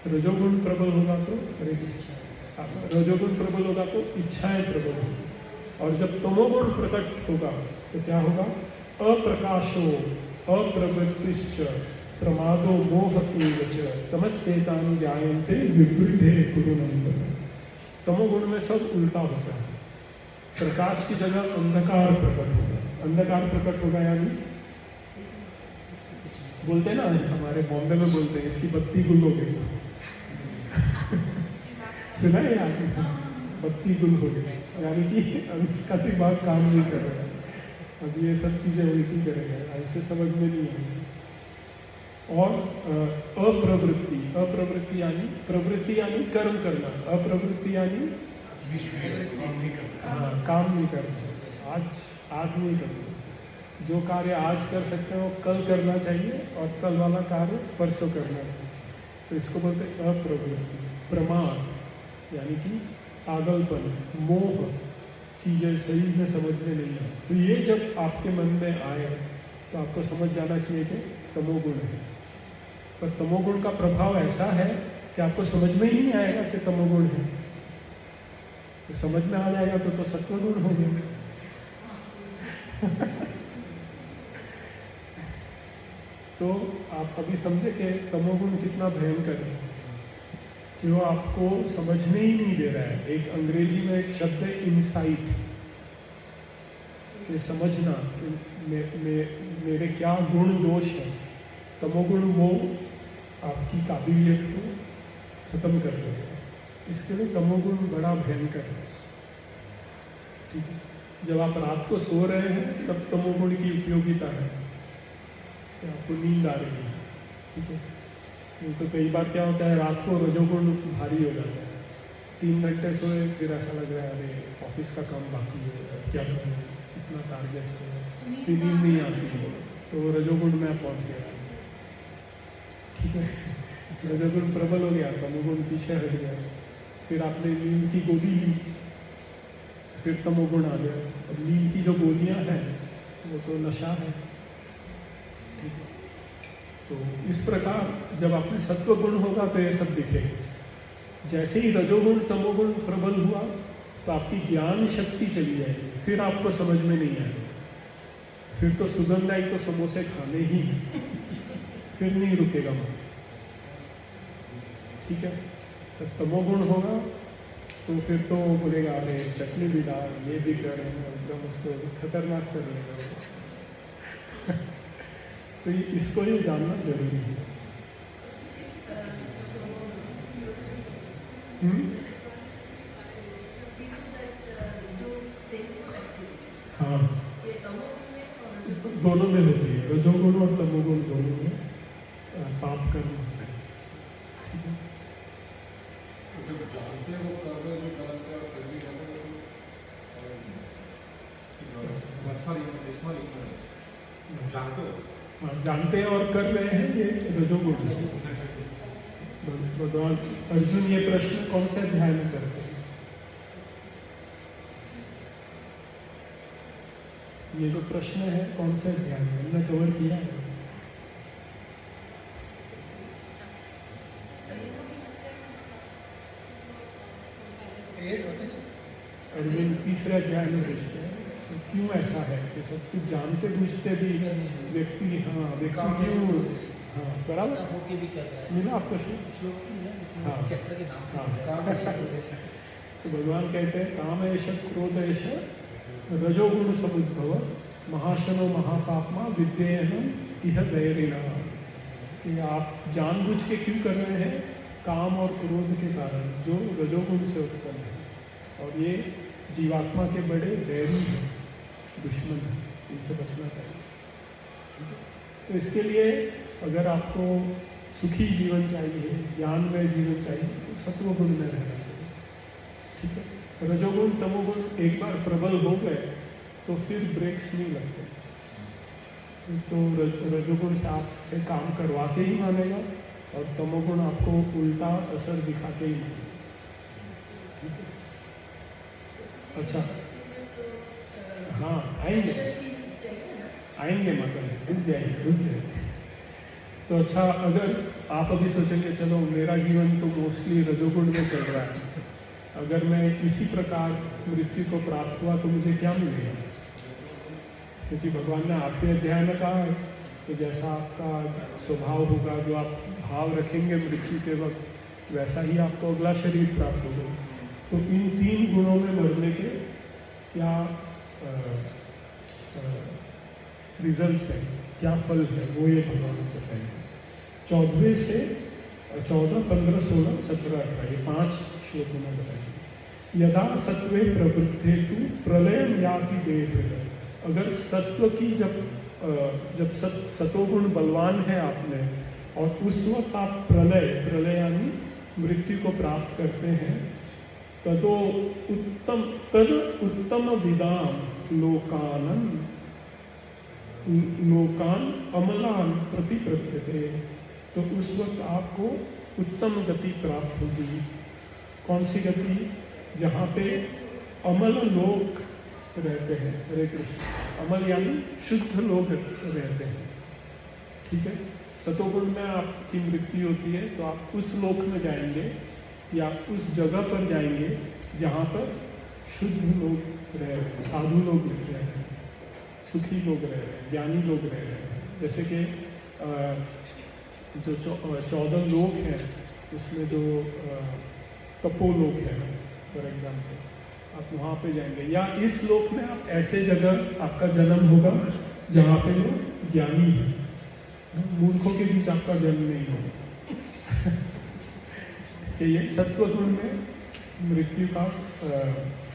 रजोगुण प्रबल होगा तो रजोगुण प्रबल होगा तो इच्छाएं प्रबल होगी। और जब तमोगुण प्रकट होगा तो क्या होगा? अप्रकाशो अप्रवृत्तिश्च प्रमादो मोहत्वेच तमस्येतानि जायन्ते विवृद्धे कुरुनन्दन। तमोगुण में सब उल्टा होता है। प्रकाश की जगह अंधकार प्रकट होगा। अंधकार प्रकट होगा यानी बोलते ना, हमारे बॉम्बे में बोलते हैं इसकी बत्ती गुल हो गई। सुना है आपने? बत्ती गुल हो गई यानी कि अब इसका दिमाग काम नहीं कर रहा है, अब ये सब चीजें उल्टी करेगा, ऐसे समझ में नहीं आएगी। और अप्रवृत्ति, अप्रवृत्ति यानी प्रवृत्ति यानी कर्म करना, अप्रवृत्ति यानी काम नहीं करना, आज नहीं करना। जो कार्य आज कर सकते हैं वो कल करना चाहिए और कल वाला कार्य परसों करना चाहिए। तो इसको बोलते हैं अप्रवृत्ति। प्रमाद यानी कि पागलपन, मोह, चीजें सही में समझ में नहीं आए। तो ये जब आपके मन में आए तो आपको समझ जाना चाहिए कि तमोगुण है। पर तमोगुण का प्रभाव ऐसा है कि आपको समझ में ही नहीं आएगा कि तमोगुण है। तो समझ में आ जाएगा तो सत्वगुण हो गया। तो आप अभी समझे कि तमोगुण कितना भयंकर है कि वो आपको समझने ही नहीं दे रहा है। एक अंग्रेजी में एक शब्द है इनसाइट, कि समझना कि मेरे क्या गुण दोष है। तमोगुण वो आपकी काबिलियत को खत्म कर देगा। इसके लिए तमोगुण बड़ा भयंकर है। ठीक है, जब आप रात को सो रहे हैं तब तमोगुण की उपयोगिता है कि आपको नींद आ रही है। ठीक है, नहीं तो कई बार क्या होता है, रात को रजोगुण भारी हो जाता है। 3 घंटे सोए, फिर ऐसा लग रहा है अरे ऑफिस का काम बाकी है, अब क्या करूँ, इतना टारगेट से, फिर नींद नहीं आती है, तो रजोगुण में पहुँच गया। ठीक है, रजोगुण प्रबल हो गया, तमोगुण पीछे हट गया। फिर आपने नींद की गोली ली, फिर तमोगुण आ गया। और नींद की जो गोलियां हैं वो तो नशा है। ठीक है, तो इस प्रकार जब आपने सत्वगुण होगा तो ये सब दिखेगा। जैसे ही रजोगुण तमोगुण प्रबल हुआ तो आपकी ज्ञान शक्ति चली जाएगी, फिर आपको समझ में नहीं आएगा। फिर तो सुगंध आई तो समोसे खाने ही हैं, फिर नहीं रुकेगा वहाँ। ठीक है, तमोगुण होगा तो फिर तो बोलेगा अरे चटनी भी डाल, ये भी कर, एकदम उसको खतरनाक कर लेगा। तो इसको ही जानना जरूरी है। हाँ, दोनों में होती है, रजोगुण और तमोगुण दोनों में पाप कर्म होता है। जानते हो कर रहे जो करते हैं फिर भी जानते हो, जानते हैं और कर रहे हैं, ये रजोगुण है। भगवान अर्जुन ये प्रश्न कौन से अध्याय में करते हैं? ये जो प्रश्न है कौन से अध्याय में हमने कवर किया है? अर्जुन तीसरे अध्याय में पूछते हैं तो क्यों ऐसा है कि सब कुछ जानते बूझते भी व्यक्ति व्यक्ति क्यों बराबर होके भी कर रहा है। मिला आपको श्लोक की मिला, लेकिन हाँ। चैप्टर के नाम हाँ। काम ऐसा प्रदेश है। तो भगवान कहते हैं काम एष क्रोध एष रजोगुण समुद्भव महाशनो महापापमा विद्येयनम इह दैरिणा। कि आप जानबूझ के क्यों कर रहे हैं? काम और क्रोध के कारण जो रजोगुण से उत्पन्न है, और ये जीवात्मा के बड़े बैरी हैं, दुश्मन हैं, इनसे बचना चाहिए। तो इसके लिए अगर आपको सुखी जीवन चाहिए, ज्ञानमय जीवन चाहिए, तो सत्वगुण में रहना चाहिए। ठीक है, रजोगुण तमोगुण एक बार प्रबल हो गए तो फिर ब्रेक्स नहीं लगते। तो रजोगुण से आपसे काम करवा के ही मानेगा और तमोगुण आपको उल्टा असर दिखा के ही मानेगा। ठीक है? अच्छा, हाँ आएंगे माता, रुक जाइए। तो अच्छा, अगर आप अभी सोचेंगे चलो मेरा जीवन तो मोस्टली रजोगुण में चल रहा है, अगर मैं इसी प्रकार मृत्यु को प्राप्त हुआ तो मुझे क्या मिलेगा? क्योंकि भगवान ने 8वें अध्याय में कहा है कि जैसा आपका स्वभाव होगा, जो आप भाव रखेंगे मृत्यु के वक्त, वैसा ही आपको अगला शरीर प्राप्त होगा। तो इन 3 गुणों में मरने के क्या रिजल्ट्स हैं, क्या फल है, वो ये भगवान बताएंगे। 14वें से 14, 15, 16, 17, 18 ये 5 श्लोकों में बताएंगे। यदा सत्वे प्रवृत्ते तु प्रलय याति देह। अगर सत्व की जब सतोगुण बलवान है आप में, और उस वक्त आप प्रलय यानी मृत्यु को प्राप्त करते हैं, तद उत्तम विदाम लोकान अमलान प्रतिप्रत्यते। तो उस वक्त आपको उत्तम गति प्राप्त होगी। कौन सी गति? जहाँ पे अमल लोक रहते हैं। हरे कृष्ण। अमल यानी शुद्ध लोग रहते हैं। ठीक है, सतोगुण में आपकी मृत्यु होती है तो आप उस लोक में जाएंगे या उस जगह पर जाएंगे जहाँ पर शुद्ध लोग रह रहे हैं, साधु लोग रह रहे हैं, सुखी लोग रह रहे हैं, ज्ञानी लोग रह रहे हैं। जैसे कि जो 14 लोक हैं, उसमें जो तपोलोक है फॉर एग्जाम्पल, आप वहाँ पे जाएंगे। या इस लोक में आप ऐसे जगह आपका जन्म होगा जहाँ पे लोग ज्ञानी हैं, मूर्खों के बीच आपका जन्म नहीं होगा। ये सत्वगुण में मृत्यु का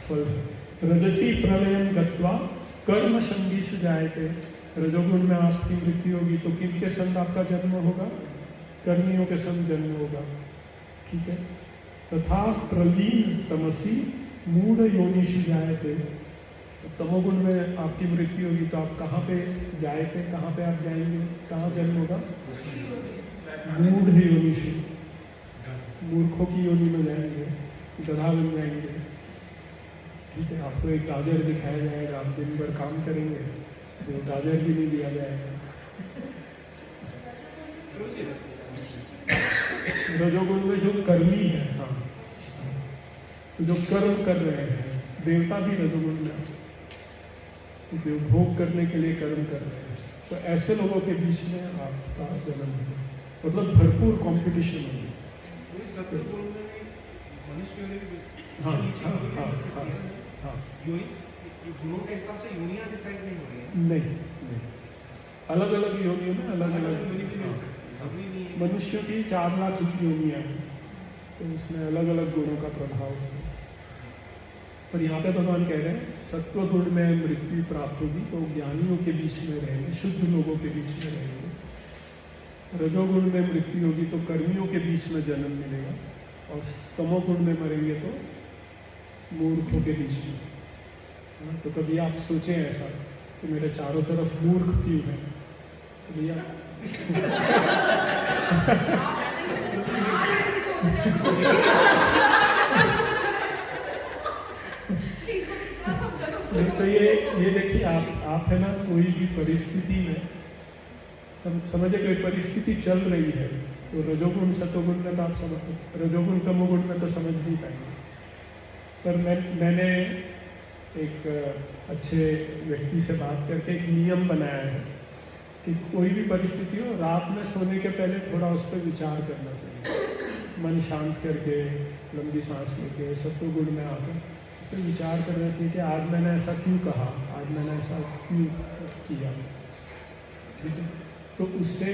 फल है। रजसी प्रलयम गत्वा कर्म संगीषु जायते। रजोगुण में आपकी मृत्यु होगी तो किनके संग आपका जन्म होगा? कर्मियों के संग जन्म होगा। ठीक है, तथा प्रलीन तमसी मूढ़ योनिषु जायते। तमोगुण में आपकी मृत्यु होगी तो आप कहाँ पे जायते, कहाँ पे आप जाएंगे, कहाँ जन्म होगा? मूढ़ योनिषु, मूर्खों की योनि में जाएंगे, गधा बन जाएंगे। ठीक है, आपको एक गाजर दिखाया जाएगा, आप दिन भर काम करेंगे तो गाजर भी नहीं दिया जाएगा। रजोगुण में जो कर्मी है, हाँ, तो जो कर्म कर रहे हैं, देवता भी रजोगुण में, जो भोग करने के लिए कर्म कर रहे हैं, तो ऐसे लोगों के बीच में आपका जन्म है। मतलब भरपूर कंपटीशन होगी। मनुष्य हाँ हाँ हाँ हाँ गुणों के हिसाब से यूनियां डिसाइड नहीं हो रही है। नहीं, अलग अलग योनियों में अलग अलग मनुष्य की 4 लाख योनियां हैं, तो उसमें अलग अलग गुणों का प्रभाव है। पर यहाँ पे भगवान कह रहे हैं सत्व गुण में मृत्यु प्राप्त होगी तो ज्ञानियों के बीच में रहेंगे, शुद्ध लोगों के बीच में रहेंगे। रजोगुण में मृत्यु होगी तो कर्मियों के बीच में जन्म मिलेगा, और तमोगुण में मरेंगे तो मूर्खों के बीच में। तो कभी आप सोचें ऐसा कि मेरे चारों तरफ मूर्ख क्यों है, तो भैया नहीं तो ये देखिए आप है ना, कोई भी परिस्थिति में समझे कोई परिस्थिति चल रही है तो रजोगुण सतोगुण में तो आप समझ, रजोगुण तमोगुण में तो समझ नहीं पाएंगे। पर मैंने एक अच्छे व्यक्ति से बात करके एक नियम बनाया है कि कोई भी परिस्थिति हो, रात में सोने के पहले थोड़ा उस पर विचार करना चाहिए, मन शांत करके लंबी सांस लेके सत्वगुण में आकर उस पर विचार करना चाहिए कि आज मैंने ऐसा क्यों कहा, आज मैंने ऐसा क्यों किया। ठीक है, तो उससे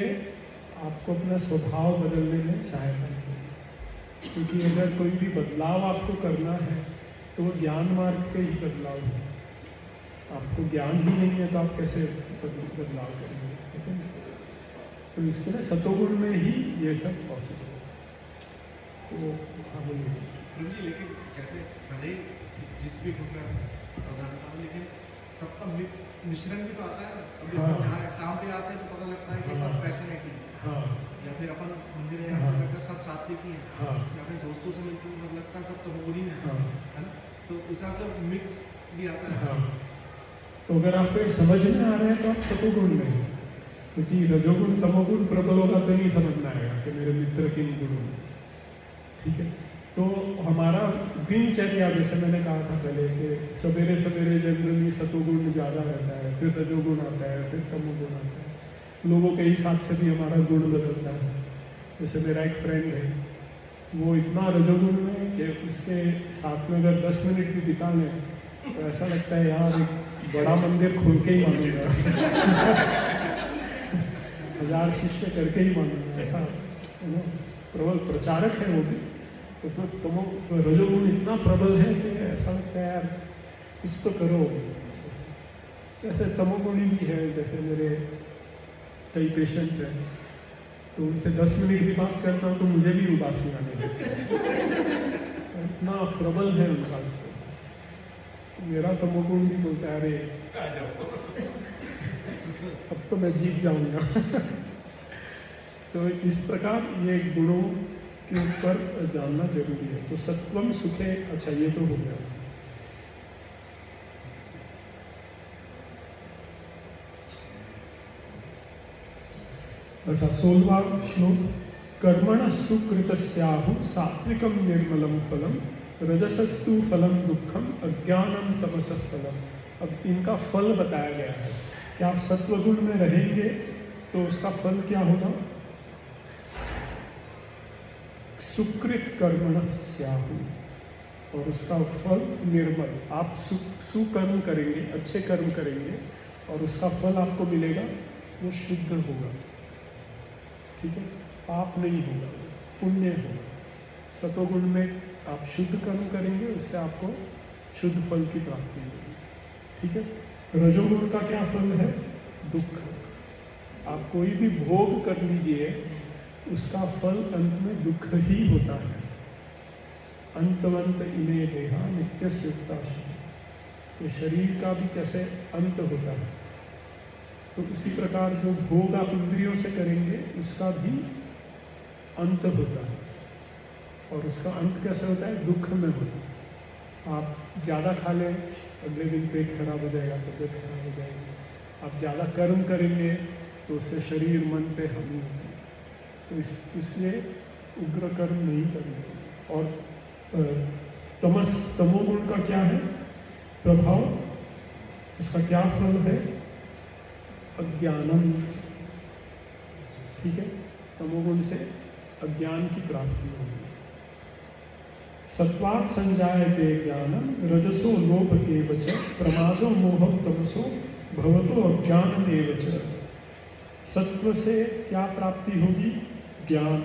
आपको अपना स्वभाव बदलने में सहायता मिलेगी। क्योंकि अगर कोई भी बदलाव आपको करना है तो वो ज्ञान मार्ग पे ही बदलाव है। आपको ज्ञान ही नहीं है तो आप कैसे बदलाव करेंगे, ठीक है। तो इसके लिए सतोगुण में ही ये सब पॉसिबल है। तो हाँ बोलिए। लेकिन जैसे भले जिस भी गुण में प्रधानता, लेकिन सबका मिश्रण भी तो आता है ना। अभी हाँ। काम पे आते हैं तो पता लगता है कि सब पैशनेट है, हाँ, या फिर अपन मंदिर में हाँ। लगता है सब सात्विक ही है, हाँ, या फिर दोस्तों से मिलकर मतलब लगता है सब तमोगुणी है, हाँ, है ना। तो उस हिसाब से मिक्स भी आता है। हाँ। तो अगर आपको ये समझ में आ रहा है तो आप सतोगुण में हैं, क्योंकि रजोगुण तमोगुण प्रबल होगा तो नहीं समझ में आएगा कि मेरे मित्र किन गुणों में। ठीक है, तो हमारा दिनचर्या जैसे मैंने कहा था पहले कि सवेरे सवेरे जनरली सतोगुण ज़्यादा रहता है, फिर रजोगुण आता है, फिर तमोगुण आता है। लोगों के हिसाब से भी हमारा गुण बदलता है। जैसे मेरा एक फ्रेंड है, वो इतना रजोगुण में है कि उसके साथ में अगर 10 मिनट भी बिता लें तो ऐसा लगता है यार एक बड़ा मंदिर खोल के ही मानूंगा 1000 शिष्य करके ही मानूंगा, ऐसा प्रबल प्रचारक है वो भी। उसमें तमो रजोगुण इतना प्रबल है कि ऐसा लगता है यार कुछ तो करो। ऐसे तमोगुणी भी है, जैसे मेरे कई पेशेंट्स हैं तो उनसे 10 मिनट भी बात करता हूँ तो मुझे भी उदासी आने लगती है, इतना प्रबल है उनका। मेरा तमोगुण भी बोलता है अरे अब तो मैं जीत जाऊंगा तो इस प्रकार ये गुणों के ऊपर जानना जरूरी है। तो सत्वम सुखे, अच्छा ये तो हो गया। अच्छा 16वां श्लोक, कर्मण सुकृतस्याहु सात्विकम निर्मलम फलम रजसस्तु फलम दुखम अज्ञानम तमसः फलम। अब इनका फल बताया गया है कि आप सत्वगुण में रहेंगे तो उसका फल क्या होगा। सुकृत कर्मण स्याहु, और उसका फल निर्मल। आप सुकर्म करेंगे, अच्छे कर्म करेंगे और उसका फल आपको मिलेगा, वो शुद्ध होगा। ठीक है, पाप नहीं होगा, पुण्य होगा। सतोगुण में आप शुद्ध कर्म करेंगे, उससे आपको शुद्ध फल की प्राप्ति होगी। ठीक है, रजोगुण का क्या फल है, दुख। आप कोई भी भोग कर लीजिए, उसका फल अंत में दुख ही होता है। अंतवंत इमे देहा नित्यस्य युक्ताशय, तो शरीर का भी कैसे अंत होता है, तो उसी प्रकार जो भोग आप इंद्रियों से करेंगे उसका भी अंत होता है। और उसका अंत कैसे होता है, दुख में होता है। आप ज़्यादा खा लें, अगले दिन पेट खराब हो जाएगा, तबियत खराब हो जाएगी। आप ज़्यादा कर्म करेंगे तो उससे शरीर मन पे हानि होगी। तो इसलिए उग्र कर्म नहीं करना। और तमोगुण का क्या है प्रभाव, इसका क्या फल है, अज्ञानम। ठीक है, तमोगुण से अज्ञान की प्राप्ति होगी। सत्वात् संजायते ज्ञानम रजसो लोभ एव च प्रमादो मोह तमसो भवतो अज्ञान एव च। सत्व से क्या प्राप्ति होगी? ज्ञान।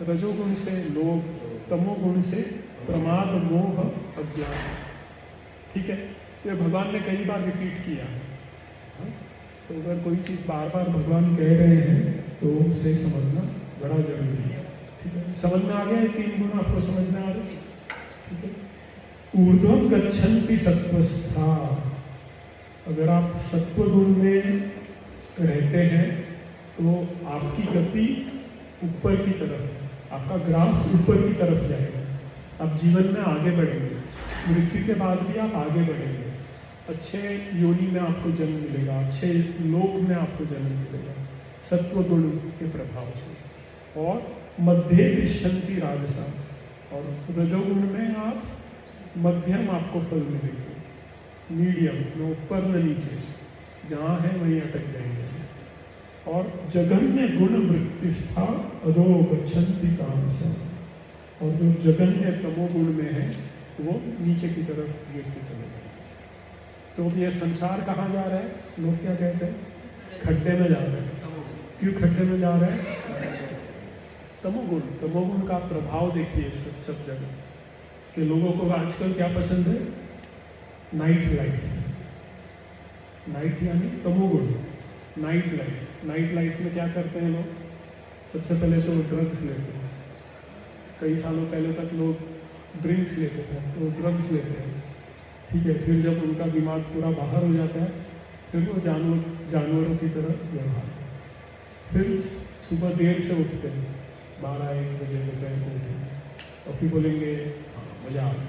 रजोगुण से लोभ, तमोगुण से प्रमाद, मोह, अज्ञान। ठीक है, ये भगवान ने कई बार रिपीट किया है। तो अगर कोई चीज बार बार भगवान कह रहे हैं तो उसे समझना बड़ा जरूरी है। ठीक है, समझ में आ गया है? 3 गुण आपको समझ में आ रहे हैं? ठीक है। ऊर्ध्वं गच्छन्ति सत्वस्था। अगर आप सत्व गुण में रहते हैं तो आपकी गति ऊपर की तरफ है, आपका ग्राफ ऊपर की तरफ जाएगा, आप जीवन में आगे बढ़ेंगे, मृत्यु के बाद भी आप आगे बढ़ेंगे, अच्छे योनि में आपको जन्म मिलेगा, अच्छे लोक में आपको जन्म मिलेगा सत्व गुण के प्रभाव से। और मध्य तिष्ठन्ति राजसा, और रजोगुण में आप मध्यम आपको फल मिलेंगे, मीडियम, न ऊपर न नीचे, जहाँ है वहीं अटक जाएंगे। और जघन्य गुण वृत्तिस्था अधो गच्छन्ति तामसा, और जो जघन्य तमोगुण में है वो नीचे की तरफ गिरते चले जाएंगे। तो ये संसार कहाँ जा रहा है? लोग क्या कहते हैं? खड्डे में जा रहे हैं। क्यों खड्डे में जा रहे हैं? तमोगुण। तमोगुण का प्रभाव देखिए सब जगह कि लोगों को आजकल क्या पसंद है? Night life. नाइट यानी तमोगुण, नाइट लाइफ। नाइट लाइफ में क्या करते हैं लोग? सबसे पहले तो ड्रग्स लेते हैं। कई सालों पहले तक लोग ड्रिंक्स लेते थे, तो ड्रग्स लेते हैं। ठीक है, फिर जब उनका दिमाग पूरा बाहर हो जाता है फिर वो जानवरों की तरह व्यवहार, फिर सुबह देर से उठते हैं, 12-1 बजे दोपहर को उठेंगे और फिर बोलेंगे हाँ मजा आ गया।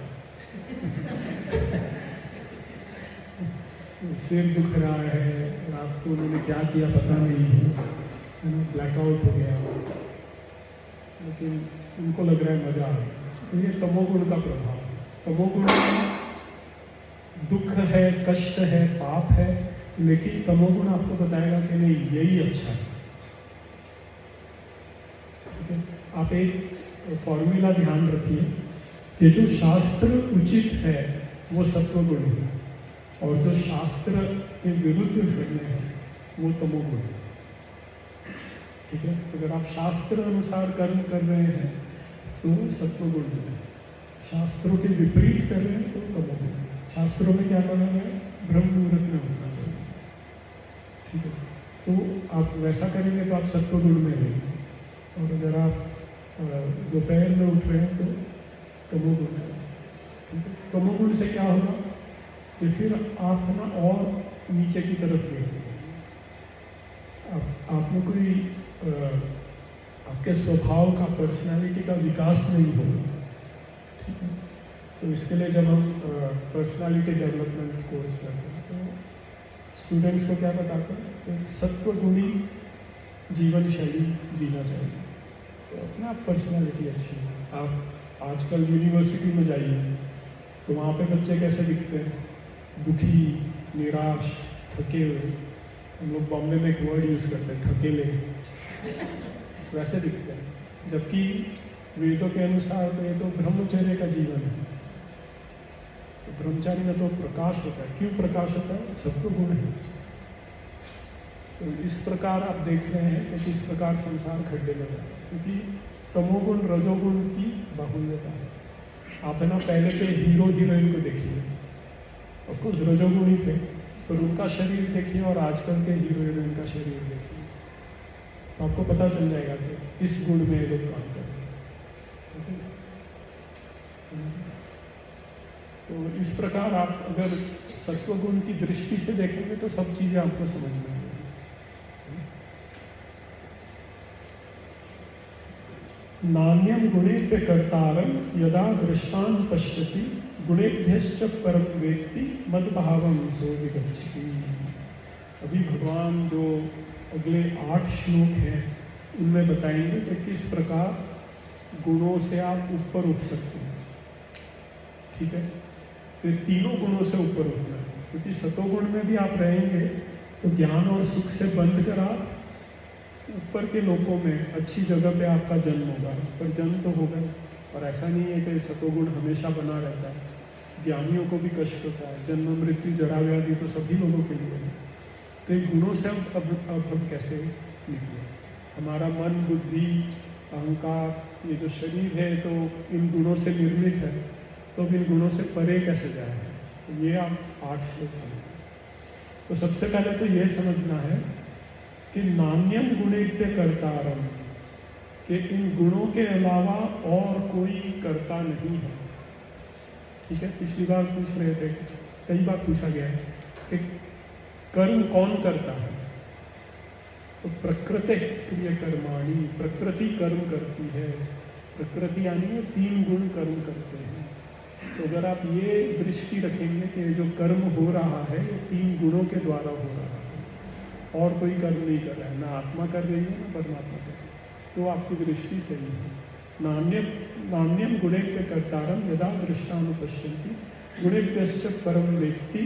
सिर दुख रहा है, रात को उन्होंने क्या किया पता नहीं है, ब्लैकआउट हो गया, लेकिन उनको लग रहा है मजा आ गया। तो ये तमोगुण का प्रभाव। तमोगुण दुख है, कष्ट है, पाप है, लेकिन तमोगुण आपको बताएगा कि नहीं यही अच्छा है। ठीक है, आप एक फॉर्मूला ध्यान रखिए कि जो शास्त्र उचित है वो सत्वगुण है, और जो शास्त्र के विरुद्ध निर्णय है वो तमोगुण है। ठीक है, अगर आप शास्त्र अनुसार कर्म कर रहे हैं तो सत्वगुण है, शास्त्रों के विपरीत कर रहे हैं तो तमोगुण है। शास्त्रों में क्या करना है? ब्रह्म मुहूर्त में होना चाहिए। ठीक है, तो आप वैसा करेंगे तो आप सत्वगुण में रहेंगे, और अगर आप दोपहर में उठ रहे हैं तो तमोगुण है। ठीक है, तमोगुण से क्या होगा कि फिर आप है ना और नीचे की तरफ गिरेंगे। आप में कोई आपके स्वभाव का, पर्सनालिटी का विकास नहीं होगा। ठीक है, तो इसके लिए जब हम पर्सनालिटी डेवलपमेंट कोर्स करते हैं तो स्टूडेंट्स को क्या बताते हैं कि सत्वगुणी जीवन शैली जीना चाहिए, तो अपना पर्सनालिटी अच्छी है। आप आजकल यूनिवर्सिटी में जाइए तो वहाँ पे बच्चे कैसे दिखते हैं? दुखी, निराश, थके हुए। हम लोग बॉम्बे में एक वर्ड यूज़ करते हैं थकेले, वैसे दिखते हैं। जबकि वेदों के अनुसार तो ये तो ब्रह्मचर्य का जीवन है। तो ब्रह्मचारी में तो प्रकाश होता है। क्यों प्रकाश होता है? सत्वगुण है उसमें। तो इस प्रकार आप देख रहे हैं कि किस प्रकार संसार खड्डे में जाता है, क्योंकि तमोगुण रजोगुण की बाहुल्यता है। आप है ना पहले के हीरो हीरोइन को देखिए, ऑफकोर्स रजोगुण ही थे, पर उनका शरीर देखिए और आजकल के हीरो हीरोइन का शरीर देखिए, तो आपको पता चल जाएगा कि किस गुण में ये लोग काम कर रहे हैं। तो इस प्रकार आप अगर सत्वगुण की दृष्टि से देखेंगे तो सब चीजें आपको समझ में आएंगी। नान्यम गुणेभ्य कर्तारम यदा दृष्टान पश्यति गुणेभ्यश्च परम वेत्ति मद्भावम सोऽधिगच्छति। अभी भगवान जो अगले 8 श्लोक हैं उनमें बताएंगे कि किस प्रकार गुणों से आप ऊपर उठ सकते हैं। ठीक है, तो तीनों गुणों से ऊपर उठना है, क्योंकि सतोगुण में भी आप रहेंगे तो ज्ञान और सुख से बंध कर आप ऊपर के लोकों में अच्छी जगह पे आपका जन्म होगा, पर जन्म तो होगा, और ऐसा नहीं है कि सतोगुण हमेशा बना रहता है, ज्ञानियों को भी कष्ट होता है, जन्म मृत्यु जरा व्याधि तो सभी लोगों के लिए है। तो इन गुणों से अब हम कैसे निकले? हमारा मन, बुद्धि, अहंकार, ये जो शरीर है तो इन गुणों से निर्मित है, तो अब इन गुणों से परे कैसे जाए? तो ये आप 8 श्लोक समझें। तो सबसे पहले तो ये समझना है कि नान्यम गुणेभ्य कर्तारम, कि इन गुणों के अलावा और कोई कर्ता नहीं है। ठीक है, पिछली बार पूछ रहे थे, कई बार पूछा गया है कि कर्म कौन करता है, तो प्रकृति क्रिय कर्माणी, प्रकृति कर्म करती है। प्रकृति यानी 3 गुण कर्म करते हैं। तो अगर आप ये दृष्टि रखेंगे कि जो कर्म हो रहा है ये 3 गुणों के द्वारा हो रहा है और कोई कर्म नहीं कर रहा है, ना आत्मा कर रही है ना परमात्मा कर रही है, तो आपकी दृष्टि सही है। नान्यम गुणेभ्य कर्तारम यदा दृष्टानुपश्यन्ति गुणेभ्यश्च परम वेत्ति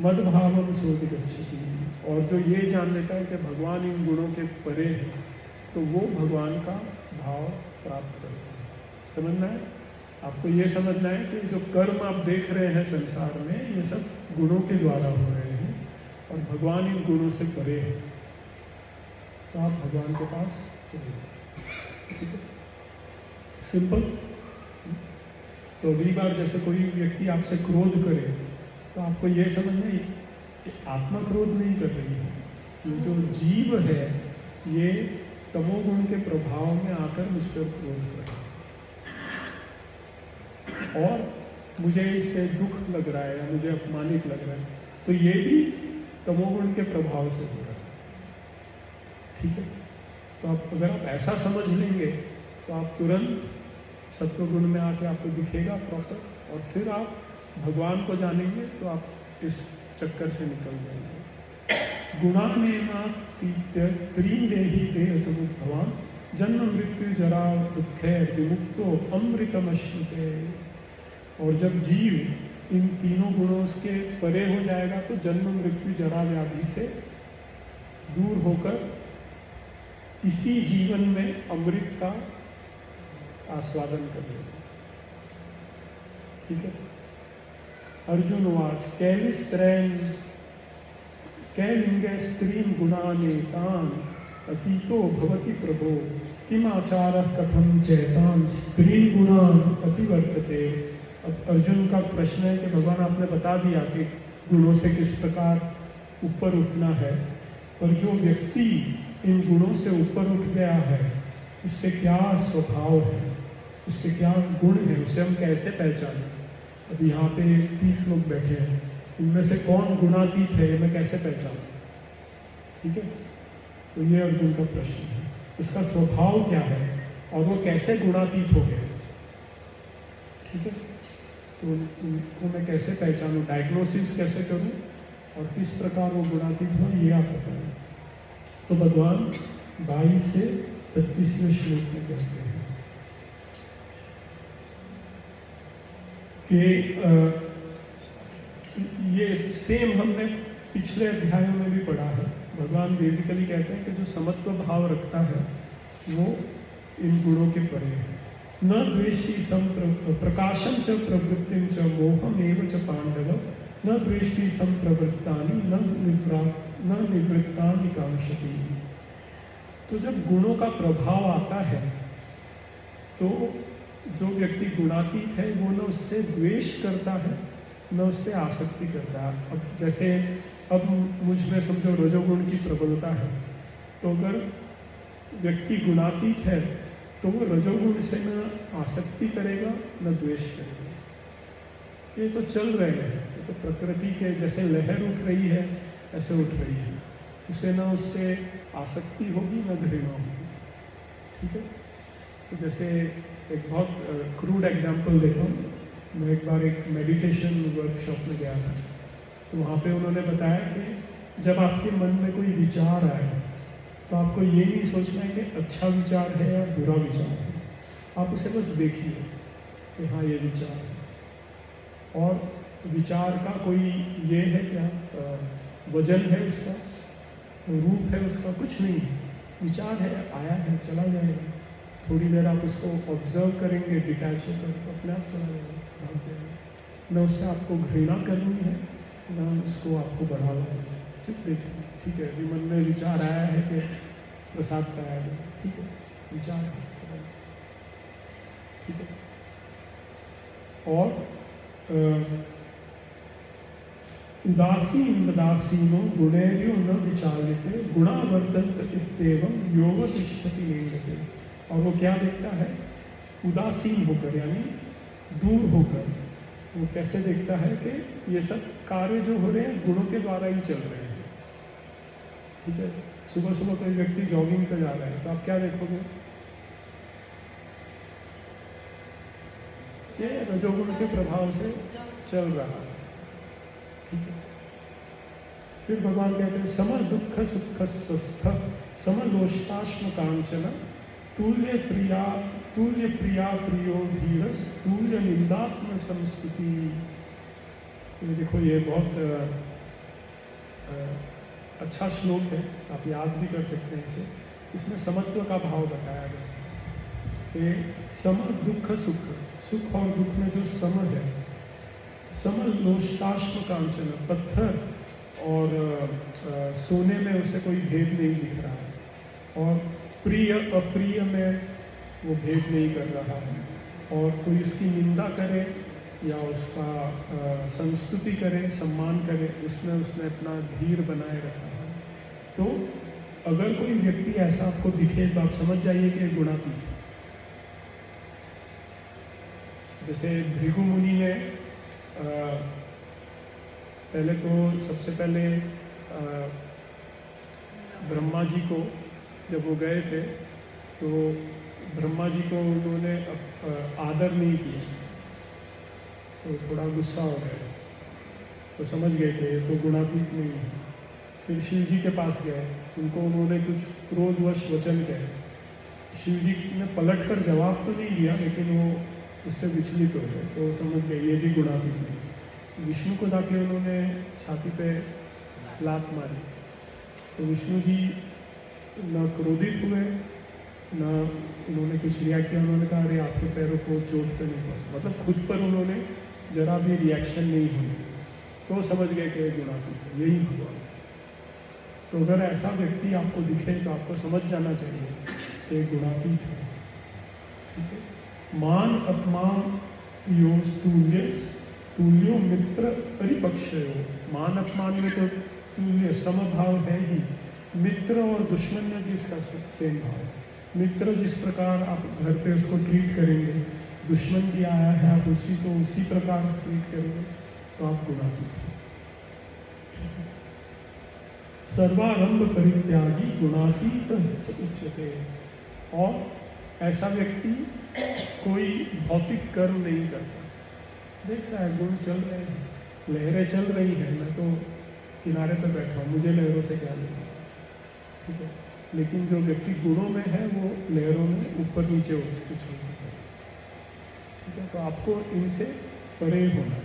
मद्भावम सोऽधिगच्छति। और जो ये जान लेता है कि भगवान इन गुणों के परे है, तो वो भगवान का भाव प्राप्त करता है। समझना है आपको, ये समझना है कि जो कर्म आप देख रहे हैं संसार में, ये सब गुणों के द्वारा हो रहे हैं और भगवान इन गुणों से परे है। तो आप भगवान के पास चलिए। ठीक है, सिंपल। तो अगली बार जैसे कोई व्यक्ति आपसे क्रोध करे तो आपको ये समझना है कि आत्मा क्रोध नहीं कर रही है, ये जो जीव है ये तमोगुण के प्रभाव में आकर मुझ पर क्रोध कर रहा है और मुझे इससे दुख लग रहा है या मुझे अपमानित लग रहा है, तो ये भी तमोगुण के प्रभाव से हो रहा है। ठीक है, तो आप अगर आप ऐसा समझ लेंगे तो आप तुरंत सत्वगुण में आके आपको दिखेगा प्रॉपर, और फिर आप भगवान को जानेंगे तो आप इस चक्कर से निकल जाएंगे। गुणानेनातीत्य त्रीन देहि देह समुद्भवान जन्म मृत्यु जरा दुखे विमुक्तो अमृतमश्नुते। और जब जीव इन तीनों गुणों के परे हो जाएगा तो जन्म मृत्यु जरा व्याधि से दूर होकर इसी जीवन में अमृत का आस्वादन करेगा। ठीक है, अर्जुन वाच कैलिस्त्रैन कैलिंगे स्त्रीन गुणानेतान अतीतो भवति प्रभो किम आचारः कथम चैतान स्त्रीन गुणान अतिवर्तते। अब अर्जुन का प्रश्न है कि भगवान आपने बता दिया कि गुणों से किस प्रकार ऊपर उठना है, पर जो व्यक्ति इन गुणों से ऊपर उठ गया है उसके क्या स्वभाव है, उसके क्या गुण है, उसे हम कैसे पहचानें। अब यहाँ पे 30 लोग बैठे हैं, इनमें से कौन गुणातीत है ये मैं कैसे पहचानूं? ठीक है, तो ये अर्जुन का प्रश्न है, उसका स्वभाव क्या है और वो कैसे गुणातीत हो गए। ठीक है, तो उनको मैं कैसे पहचानूं, डायग्नोसिस कैसे करूं और किस प्रकार वो गुणातीत हो, ये आप बताएं। तो भगवान 22 से 25वें श्लोक में कहते हैं कि ये सेम हमने पिछले अध्यायों में भी पढ़ा है। भगवान बेसिकली कहते हैं कि जो समत्व भाव रखता है वो इन गुणों के परे है। न द्वेष्टि प्रकाशम च प्रवृत्तिम च मोहम एव च पांडव न द्वेष्टि संप्रवृत्तानि न निवृत्तानि कांक्षति। तो जब गुणों का प्रभाव आता है तो जो व्यक्ति गुणातीत है वो न उससे द्वेष करता है न उससे आसक्ति करता है। अब जैसे अब मुझ में समझो रजोगुण की प्रबलता है, तो अगर व्यक्ति गुणातीत है तो वो रजोगुण से न आसक्ति करेगा न द्वेष करेगा। ये तो चल रहे हैं, ये तो प्रकृति के जैसे लहर उठ रही है ऐसे उठ रही है, उसे न उससे आसक्ति होगी न घृणा होगी। ठीक है, तो जैसे एक बहुत क्रूड एग्जाम्पल देता हूँ। मैं एक बार एक मेडिटेशन वर्कशॉप में गया था, तो वहाँ पे उन्होंने बताया कि जब आपके मन में कोई विचार आए तो आपको ये नहीं सोचना है कि अच्छा विचार है या बुरा विचार है, आप उसे बस देखिए कि हाँ ये विचार है। और विचार का कोई ये है क्या, वजन है इसका, रूप है उसका, कुछ नहीं। विचार है, आया है, चला जाएगा। थोड़ी देर आप उसको ऑब्जर्व करेंगे, डिटैच होकर, तो अपने आप चला जाएगा, भाग जाएगा। न उससे आपको घृणा करनी है, न उसको आपको बढ़ावा देना है। सिर्फ देखिए, ठीक है, अभी मन में विचार आया है कि प्रसाद पाया है, ठीक है, विचार है, ठीक है। और उदासीनो गुणैर्यो न विचार्यते गुणावर्तन्त इत्येवं योग तिष्ठति निंदते। और वो क्या देखता है? उदासीन होकर, यानी दूर होकर। वो कैसे देखता है कि ये सब कार्य जो हो रहे हैं गुणों के द्वारा ही चल रहे हैं, ठीक है। सुबह सुबह कोई व्यक्ति जॉगिंग पे जा रहा है तो आप क्या देखोगे? ये रजोगुण के प्रभाव से चल रहा है, ठीक है। फिर भगवान कहते हैं सम दुख सुख स्वस्थ सम लोष्टाश्म कांचन तुल्य प्रिया प्रियो धीरस तुल्य निंदात्म संस्तुति। ये देखो, ये बहुत अच्छा श्लोक है, आप याद भी कर सकते हैं इसे। इसमें समत्व का भाव बताया गया कि सम दुख सुख, सुख और दुख में जो सम है, सम लोष्टाश्म कांचन, पत्थर और सोने में उसे कोई भेद नहीं दिख रहा है, और प्रिय अप्रिय में वो भेद नहीं कर रहा है, और कोई उसकी निंदा करे या उसका संस्तुति करे, सम्मान करे, उसमें उसने अपना धीर बनाए रखा है। तो अगर कोई व्यक्ति ऐसा आपको दिखे तो आप समझ जाइए कि गुणातीत है। जैसे भृगु मुनि ने पहले तो सबसे पहले ब्रह्मा जी को जब वो गए थे तो ब्रह्मा जी को उन्होंने आदर नहीं किया, तो थोड़ा गुस्सा हो गए, तो समझ गए कि ये तो गुणातीत नहीं है। फिर शिव जी के पास गए, उनको उन्होंने कुछ क्रोधवश वचन कहे। शिव जी ने पलट कर जवाब तो नहीं दिया, लेकिन वो उससे विचलित हो गए, तो समझ गए ये भी गुणातीत नहीं। विष्णु को जाके उन्होंने छाती पे लात मारी, तो विष्णु जी न क्रोधित हुए, न उन्होंने कुछ रिएक्ट किया। उन्होंने कहा अरे आपके पैरों को चोट तो नहीं पहुंची, मतलब खुद पर उन्होंने जरा भी रिएक्शन नहीं हुई, तो समझ गए कि गुणातीत है, यही भगवान। तो अगर ऐसा व्यक्ति आपको दिखे तो आपको समझ जाना चाहिए कि गुणातीत है, ठीक है। मान अपमान योस तुल्यो मित्र परिपक्षयो। मान अपमान में तो तुल्य समभाव है ही, मित्र और दुश्मन में भी इसका सेम भाव है। मित्र जिस प्रकार आप घर पे उसको ट्रीट करेंगे, दुश्मन भी आया है आप उसी को उसी प्रकार ट्रीट करेंगे, तो आप गुणातीत हैं। सर्वारंभ परित्यागी गुणातीत उच्यते। और ऐसा व्यक्ति कोई भौतिक कर्म नहीं करता। देख रहा है गुण चल रहे हैं, लहरें चल रही हैं, मैं तो किनारे पर बैठा हूँ, मुझे लहरों से क्या लेना, ठीक है। लेकिन जो व्यक्ति गुणों में है वो लहरों में ऊपर नीचे होते कुछ नहीं होता, ठीक है। तो आपको इनसे परे होना है।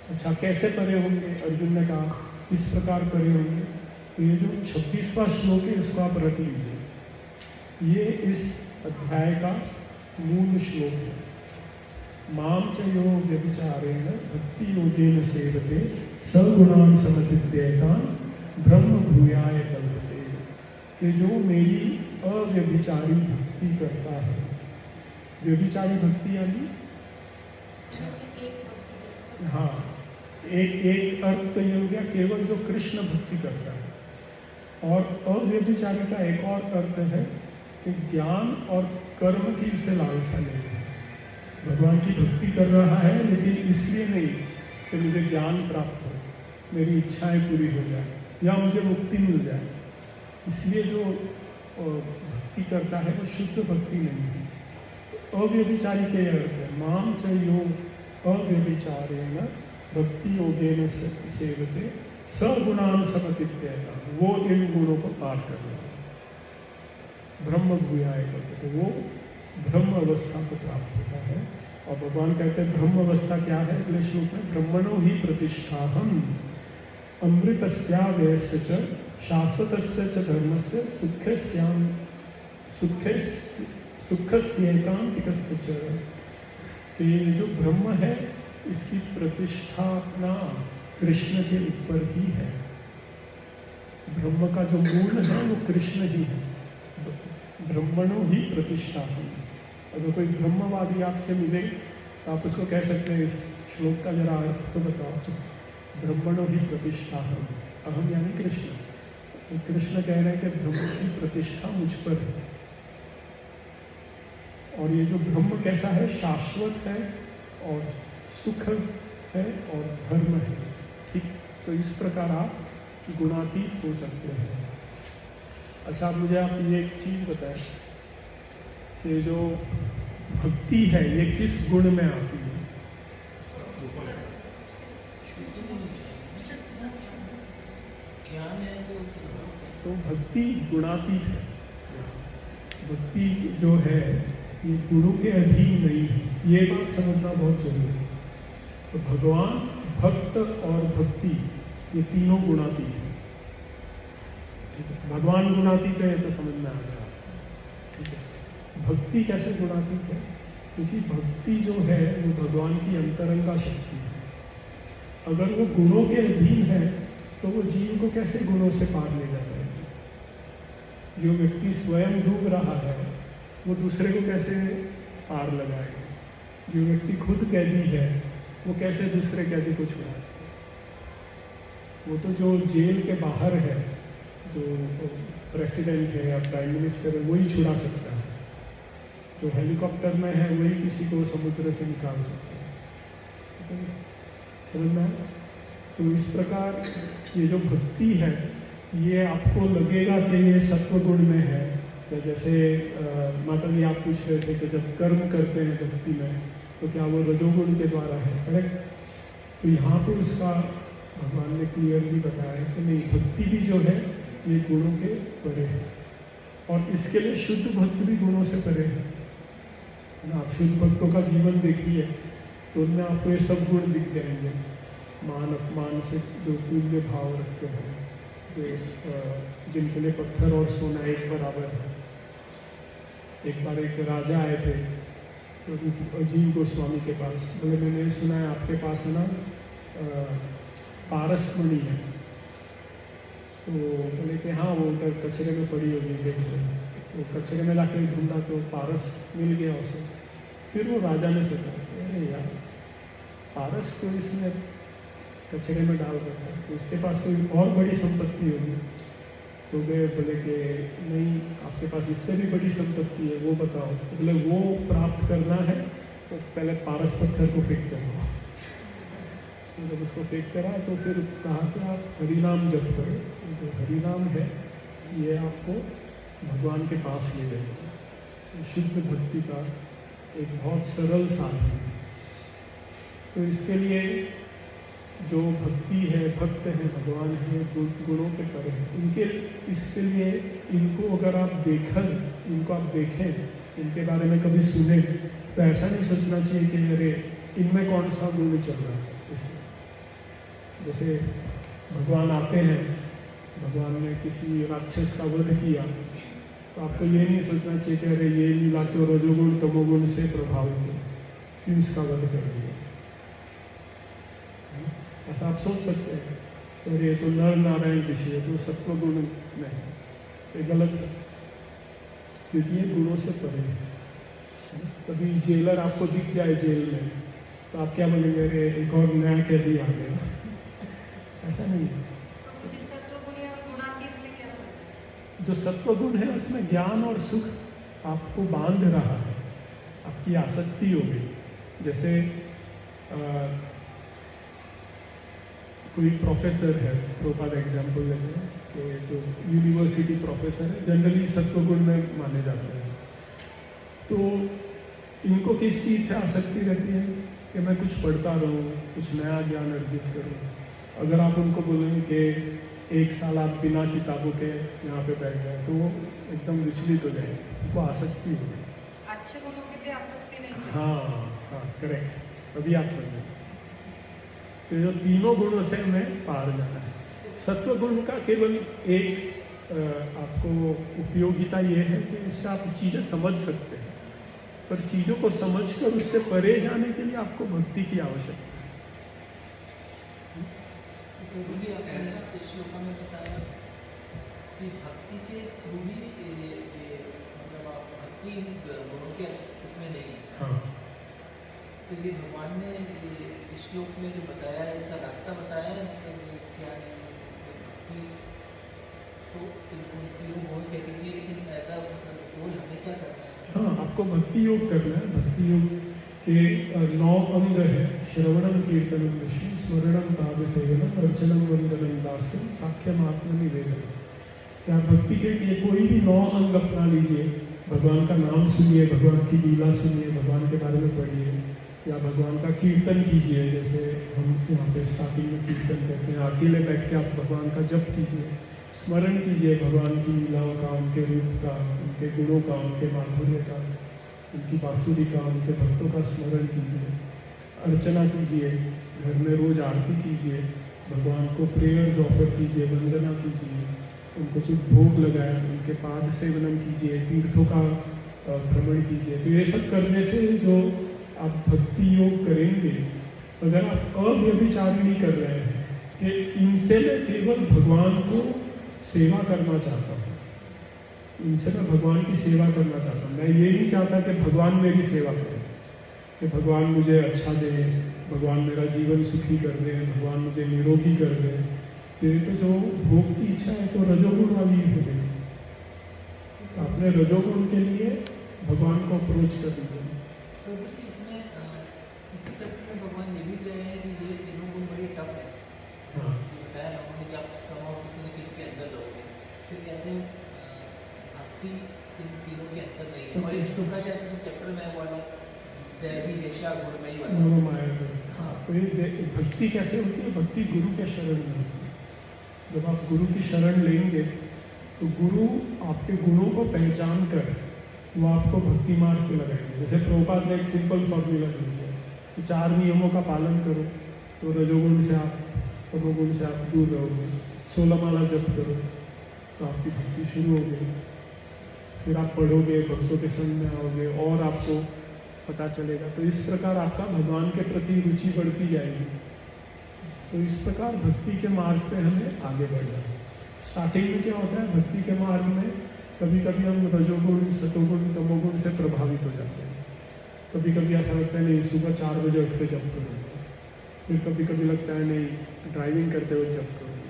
अच्छा, कैसे परे होंगे? अर्जुन ने कहा इस प्रकार परे होंगे। तो ये जो 26वां श्लोक है इसको आप रख लीजिए, ये इस अध्याय का मूल श्लोक है। माम च यो व्यभिचारेण भक्ति योगेन सेवते सगुणान समतित्येतान ब्रह्म भूयाय कल्पते। कि जो मेरी अव्यभिचारी भक्ति करता है, व्यभिचारी भक्ति यानी हाँ, एक अर्थ तो ये हो गया केवल जो कृष्ण भक्ति करता है, और अव्यभिचारी का एक और अर्थ है कि ज्ञान और कर्म की से लालसा नहीं है। भगवान की भक्ति कर रहा है लेकिन इसलिए नहीं कि मुझे ज्ञान प्राप्त हो, मेरी इच्छाएं पूरी हो जाए या मुझे मुक्ति मिल जाए, इसलिए जो भक्ति करता है वो शुद्ध भक्ति नहीं है। अव्यभिचारी के अर्थ है माम च यो अव्यभिचारेण भक्ति योगेन सेवते सगुणान समतित्येता। वो इन गुणों को पार कर रहा है, ब्रह्म भूयाय करते, तो वो ब्रह्म अवस्था को प्राप्त होता है। और भगवान कहते हैं ब्रह्म अवस्था क्या है? अगले श्लोक में ब्रह्मणो ही प्रतिष्ठाहम अमृतस्या व्यस्य च शाश्वतस्य च धर्मस्य सुख्यस्याम सुखस्य एकांतिकस्य च, कि ये जो ब्रह्म है इसकी प्रतिष्ठापना कृष्ण के ऊपर ही है। ब्रह्म का जो मूल है वो कृष्ण ही है। ब्रह्मणो ही प्रतिष्ठापन। अगर कोई ब्रह्मवादी आपसे मिले तो आप उसको कह सकते हैं, इस श्लोक का जरा अर्थ तो बताओ। तो ब्रह्मणो ही प्रतिष्ठापन, अहम यानी कृष्ण। तो कृष्ण कह रहे हैं कि ब्रह्म की प्रतिष्ठा मुझ पर है। और ये जो ब्रह्म कैसा है, शाश्वत है और सुख है और धर्म है। ठीक, तो इस प्रकार आप गुणातीत हो सकते हैं। अच्छा, आप मुझे आप ये एक चीज बताएं कि जो भक्ति है ये किस गुण में आती है? तो भक्ति गुणातीत है। भक्ति जो है ये गुणों के अधीन नहीं है, ये बात समझना बहुत जरूरी है। तो भगवान, भक्त और भक्ति ये तीनों गुणातीत है। ठीक है, भगवान गुणातीत है ये तो समझ में आ गया। ठीक है, भक्ति कैसे गुणातीत है? क्योंकि भक्ति जो है वो भगवान की अंतरंगा शक्ति है। अगर वो गुणों के अधीन है तो वो जीव को कैसे गुणों से पार ले जा पाएगी? जो व्यक्ति स्वयं डूब रहा है वो दूसरे को कैसे पार लगाएगा? जो व्यक्ति खुद कैदी है वो कैसे दूसरे कैदी को छुड़ाएगा? वो तो जो जेल के बाहर है, जो प्रेसिडेंट है या प्राइम मिनिस्टर है, वही छुड़ा सकता है। जो हेलीकॉप्टर में है वही किसी को समुद्र से निकाल सकता है। समझ में आया? तो इस प्रकार ये जो भक्ति है ये आपको लगेगा कि ये सत्व गुण में है। या जैसे माता जी आप पूछ रहे थे कि जब कर्म करते हैं भक्ति में तो क्या वो रजोगुण के द्वारा है, करेक्ट? तो यहाँ पे उसका भगवान ने क्लियरली बताया कि नहीं, भक्ति भी जो है ये गुणों के परे है। और इसके लिए शुद्ध भक्त भी गुणों से परे है ना। आप शुद्ध भक्तों का जीवन देखिए तो उनमें आपको ये सब गुण दिख जाएंगे। मान अपमान से जो तुल्य भाव रखते हैं, जो जिनके लिए पत्थर और सोना एक बराबर है। एक बार एक राजा आए थे अजीम गोस्वामी के पास, बोले मैंने सुना है आपके पास है ना पारस मणि है। तो बोले कि हाँ वो उधर कचरे में पड़ी होगी, देख लो। तो कचरे में जाके ढूंढा तो पारस मिल गया उसे। फिर वो राजा ने सोचा अरे यार, पारस तो इसने कचरे में डाल रखा है, तो उसके पास कोई और बड़ी संपत्ति होगी। तो वे बोले कि नहीं, आपके पास इससे भी बड़ी संपत्ति है, वो बताओ। तो बोले वो प्राप्त करना है तो पहले पारस पत्थर को फेंक करो। तो जब उसको फेंक करा तो फिर कहा कि आप हरिनाम जप करो। जो हरिनाम है ये आपको भगवान के पास ले जाएगा। तो शुद्ध भक्ति का एक बहुत सरल साधन है। तो इसके लिए जो भक्ति है, भक्त है, भगवान है, गुणों के परे है, इनके इसके लिए इनको अगर आप इनको आप देखें, इनके बारे में कभी सुने तो ऐसा नहीं सोचना चाहिए कि अरे इनमें कौन सा गुण चल रहा है। जैसे भगवान आते हैं, भगवान ने किसी राक्षस का वध किया तो आपको ये नहीं सोचना चाहिए कि अरे ये लीला के रजोगुण तमोगुण से प्रभावित है, क्यों इसका वध कर दिया। ऐसा आप सोच सकते हैं तो ये तो नर नारायण ऋषि है तो सत्व गुण में है, ये गलत है, क्योंकि ये गुणों से परे है। कभी जेलर आपको दिख जाए जेल में तो आप क्या बोलेंगे, अरे एक और नया कैदी आ गया। ऐसा नहीं है। जो सत्व गुण है उसमें ज्ञान और सुख आपको बांध रहा है, आपकी आसक्ति हो गई। जैसे कोई प्रोफेसर है, प्रोपाद एग्जाम्पल लेते हैं कि जो यूनिवर्सिटी प्रोफेसर है जनरली सत्व गुण में माने जाते हैं। तो इनको किस चीज़ से आसक्ति रहती है कि मैं कुछ पढ़ता रहूँ, कुछ नया ज्ञान अर्जित करूँ। अगर आप उनको बोलेंगे कि एक साल आप बिना किताबों के यहाँ पे बैठ गए तो वो एकदम विचलित हो जाएंगे, उनको आसक्ति होगी। अच्छे गुणों की भी आसक्ति नहीं। हाँ, करेक्ट, अभी आप समझे। तो जो तीनों गुणों से हमें पार जाना है। सत्व गुण का केवल एक आपको उपयोगिता ये है कि इससे आप चीज़ें समझ सकते हैं, पर चीज़ों को समझकर उससे परे जाने के लिए आपको भक्ति की आवश्यकता है। प्रभु जी, आपने इस श्लोक में बताया कि भक्ति के थ्रू ही मतलब आप भक्ति गुणों के उसमें नहीं। हाँ, तो ये भगवान ने इस श्लोक में जो बताया है, इसका रास्ता बताया है, मतलब क्या है भक्ति, तो योग बहुत कहती है, लेकिन ऐसा मतलब रोज हमें क्या करना है? हाँ, आपको भक्ति योग करना है। भक्ति योग के 9 अंग है। श्रवणम कीर्तनम विष्णु स्मरणम पाद सेवनम अर्चनम वंदनम दास्यम साख्यम आत्मनिवेदनम। क्या भक्ति के कोई भी 9 अंग अपना लीजिए। भगवान का नाम सुनिए, भगवान की लीला सुनिए, भगवान के बारे में पढ़िए, या भगवान का कीर्तन कीजिए। जैसे हम यहाँ पे स्टार्टिंग में कीर्तन करते हैं, अकेले बैठ के आप भगवान का जप कीजिए, स्मरण कीजिए भगवान की लीलाओं का, उनके रूप का, उनके गुणों का, उनके माधुर्य का, उनकी बांसुरी का, उनके भक्तों का स्मरण कीजिए। अर्चना कीजिए, घर में रोज आरती कीजिए, भगवान को प्रेयर्स ऑफर कीजिए, वंदना कीजिए, उनको कुछ भोग लगाए, उनके पाद सेवनम कीजिए, तीर्थों का भ्रमण कीजिए। तो ये सब करने से जो आप भक्ति योग करेंगे, अगर आप अव्यभिचारी नहीं कर रहे हैं कि इनसे मैं केवल भगवान को सेवा करना चाहता हूँ, इनसे मैं भगवान की सेवा करना चाहता हूँ, मैं ये नहीं चाहता कि भगवान मेरी सेवा करे, कि भगवान मुझे अच्छा दे, भगवान मेरा जीवन सुखी कर दे, भगवान मुझे निरोगी कर दे। तो जो भोग की इच्छा है तो रजोगुण वाली हो गई। तो आपने रजोगुण के लिए भगवान को अप्रोच कर दीजिए। तो इसमें इसी चक्कर में भगवान ये भी कहे हैं कि ये तीनों गुण बड़े टफ है। हाँ, बताया भगवान ने कि आप समाओ किसी न किसी के अंदर रहोगे, फिर कहते हैं भक्ति इन तीनों के अंदर नहीं है। और इस दूसरा चैप्टर में वाला दैवी ऐसा गुणमयी वाला मनोमाया। हाँ, तो ये भक्ति कैसे होती है? भक्ति गुरु के शरण में होती है। जब आप गुरु की शरण लेंगे तो गुरु आपके गुणों को पहचान कर वो आपको भक्ति मार्ग पे लगाएंगे। जैसे प्रभुपाद ने एक सिंपल फॉर्मूला दी है कि 4 नियमों का पालन करो तो रजोगुण से आप, तमोगुण से आप दूर रहोगे। 16 माला जप करो तो आपकी भक्ति शुरू हो गई। फिर आप पढ़ोगे, भक्तों के संग में आओगे और आपको पता चलेगा। तो इस प्रकार आपका भगवान के प्रति रुचि बढ़ती जाएगी। तो इस प्रकार भक्ति के मार्ग पे हमें आगे बढ़ना है। स्टार्टिंग में क्या होता है, भक्ति के मार्ग में कभी कभी हम रजोगुण, सतोगुण, तमोगुण से प्रभावित हो जाते हैं। कभी कभी ऐसा लगता है नहीं सुबह 4 बजे उठ के जप करूँगा। फिर कभी कभी लगता है नहीं ड्राइविंग करते हुए जप करूँगा।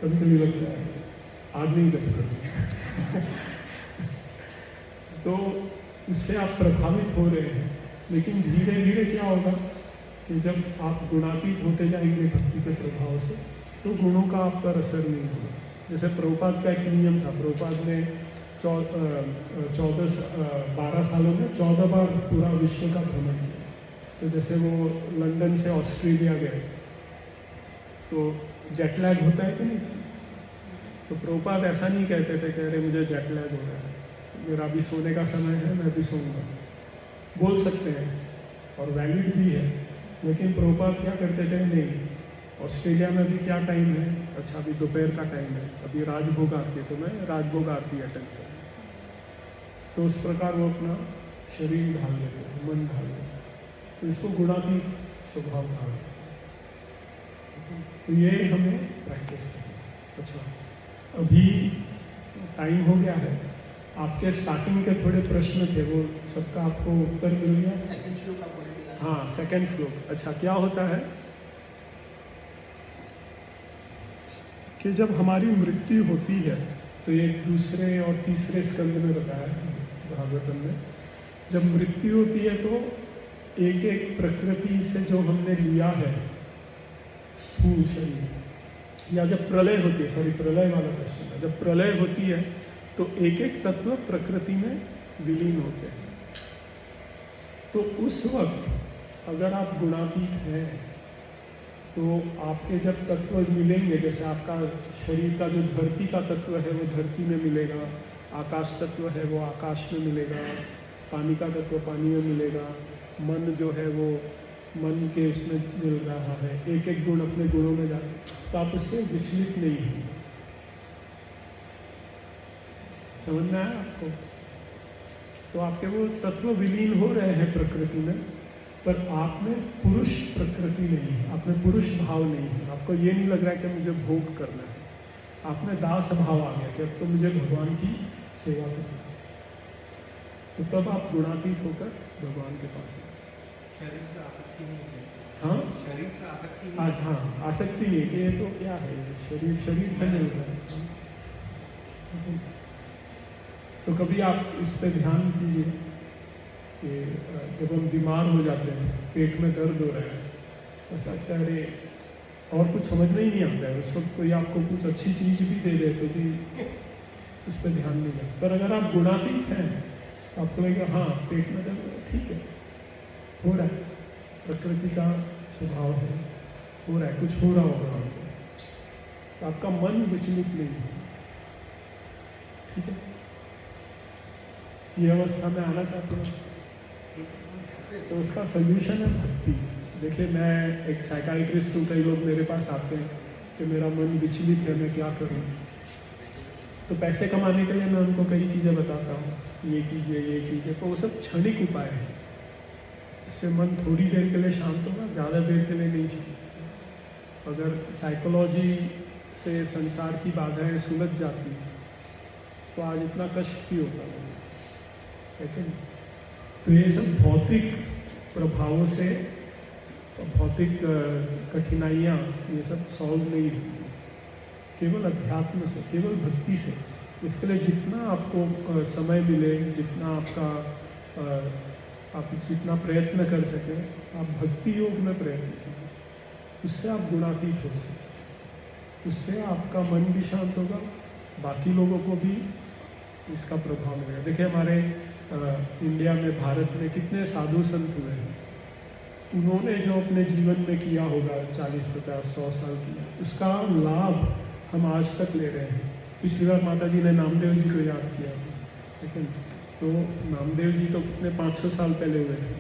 कभी कभी लगता है आज नहीं जप करूँगा। तो इससे आप प्रभावित हो रहे हैं। लेकिन धीरे धीरे क्या होगा कि जब आप गुणातीत होते जाएंगे भक्ति के प्रभाव से, तो गुणों का आप पर असर नहीं होगा। जैसे प्रभुपाद का एक नियम था, प्रभुपाद ने 12 सालों में 14 बार पूरा विश्व का भ्रमण किया। तो जैसे वो लंदन से ऑस्ट्रेलिया गए तो जेटलैग होता है कि नहीं, तो प्रभुपाद ऐसा नहीं कहते थे कह रहे मुझे जेटलैग हो रहा है, मेरा अभी सोने का समय है, मैं अभी सोऊंगा। बोल सकते हैं और वैलिड भी है, लेकिन प्रभुपाद क्या करते थे, नहीं ऑस्ट्रेलिया में भी क्या टाइम है, अच्छा अभी दोपहर का टाइम है, अभी राजभोग आरती है तो मैं राजभोग आरती अटेंड करूँ। तो उस प्रकार वो अपना शरीर ढाल लेते हैं, मन ढाल लेते हैं। तो इसको गुणातीत स्वभाव कहा जाता है। तो ये हमें प्रैक्टिस करना है। अच्छा, अभी टाइम हो गया है। आपके स्टार्टिंग के थोड़े प्रश्न थे, वो सबका आपको उत्तर मिल गया? सेकंड श्लोक आपको मिलेगा। हाँ, सेकंड श्लोक। अच्छा, क्या होता है कि जब हमारी मृत्यु होती है, तो ये दूसरे और तीसरे स्कंद में बताया है भागवतम में, जब मृत्यु होती है तो एक एक प्रकृति से जो हमने लिया है स्थूल शरीर, या जब प्रलय होती है, सॉरी प्रलय वाला प्रश्न है, जब प्रलय होती है तो एक एक तत्व प्रकृति में विलीन होते हैं। तो उस वक्त अगर आप गुणातीत हैं तो आपके जब तत्व मिलेंगे, जैसे आपका शरीर का जो धरती का तत्व है वो धरती में मिलेगा, आकाश तत्व है वो आकाश में मिलेगा, पानी का तत्व पानी में मिलेगा, मन जो है वो मन के उसमें मिल रहा है, एक एक गुण अपने गुणों में जाते, तो आप उससे विचलित नहीं होंगे। समझ में आया आपको? तो आपके वो तत्व विलीन हो रहे हैं प्रकृति में, पर आप में पुरुष प्रकृति नहीं है, आप में पुरुष भाव नहीं है। आपको ये नहीं लग रहा है कि मुझे भोग करना है, आप में दास भाव आ गया कि अब तो मुझे भगवान की सेवा करना है। तो तब आप गुणातीत होकर भगवान के पास हैं। शरीर से आसक्ति नहीं है। हाँ, शरीर से आसक्ति हाँ, आसक्ति नहीं कि ये तो क्या है, शरीर से नहीं होता है। तो कभी आप इस पे ध्यान कीजिए कि जब हम बीमार हो जाते हैं, पेट में दर्द हो रहा है, ऐसा लगता है अरे और कुछ समझ में ही नहीं आता है, उस वक्त कोई आपको कुछ अच्छी चीज भी दे दे तो भी उस पर ध्यान नहीं जाता। पर अगर आप गुणातीत हैं तो आपको लगेगा हाँ पेट में दर्द हो, ठीक है, हो रहा है, प्रकृति का स्वभाव है, हो रहा है, कुछ हो रहा होगा आपको, तो आपका मन विचलित नहीं है, ठीक है। ये अवस्था में आना चाहते हैं तो उसका सोल्यूशन है भक्ति। देखिए मैं एक साइकाइट्रिस्ट हूँ, कई लोग मेरे पास आते हैं कि मेरा मन विचलित है, मैं क्या करूँ। तो पैसे कमाने के लिए मैं उनको कई चीज़ें बताता हूँ, ये कीजिए, तो वो सब क्षणिक उपाय है। इससे मन थोड़ी देर के लिए शांत होगा, ज़्यादा देर के लिए नहीं शांत। अगर साइकोलॉजी से संसार की बाधाएं सुलझ जाती तो आज इतना कष्ट क्यों होता है, लेकिन तो ये सब भौतिक प्रभावों से, भौतिक कठिनाइयाँ ये सब सॉल्व नहीं होती, केवल अध्यात्म से, केवल भक्ति से। इसके लिए जितना आपको समय मिले, जितना आप जितना प्रयत्न कर सके, आप भक्ति योग में प्रयत्न कीजिए, उससे आप गुणातीत हो सकते, उससे आपका मन भी शांत होगा, बाकी लोगों को भी इसका प्रभाव मिलेगा। देखिए हमारे इंडिया में, भारत में कितने साधु संत हुए हैं, उन्होंने जो अपने जीवन में किया होगा 40, 50, 100 साल किया, उसका लाभ हम आज तक ले रहे हैं। पिछली बार माता जी ने नामदेव जी को याद किया, लेकिन तो नामदेव जी तो कितने 500 साल पहले हुए थे,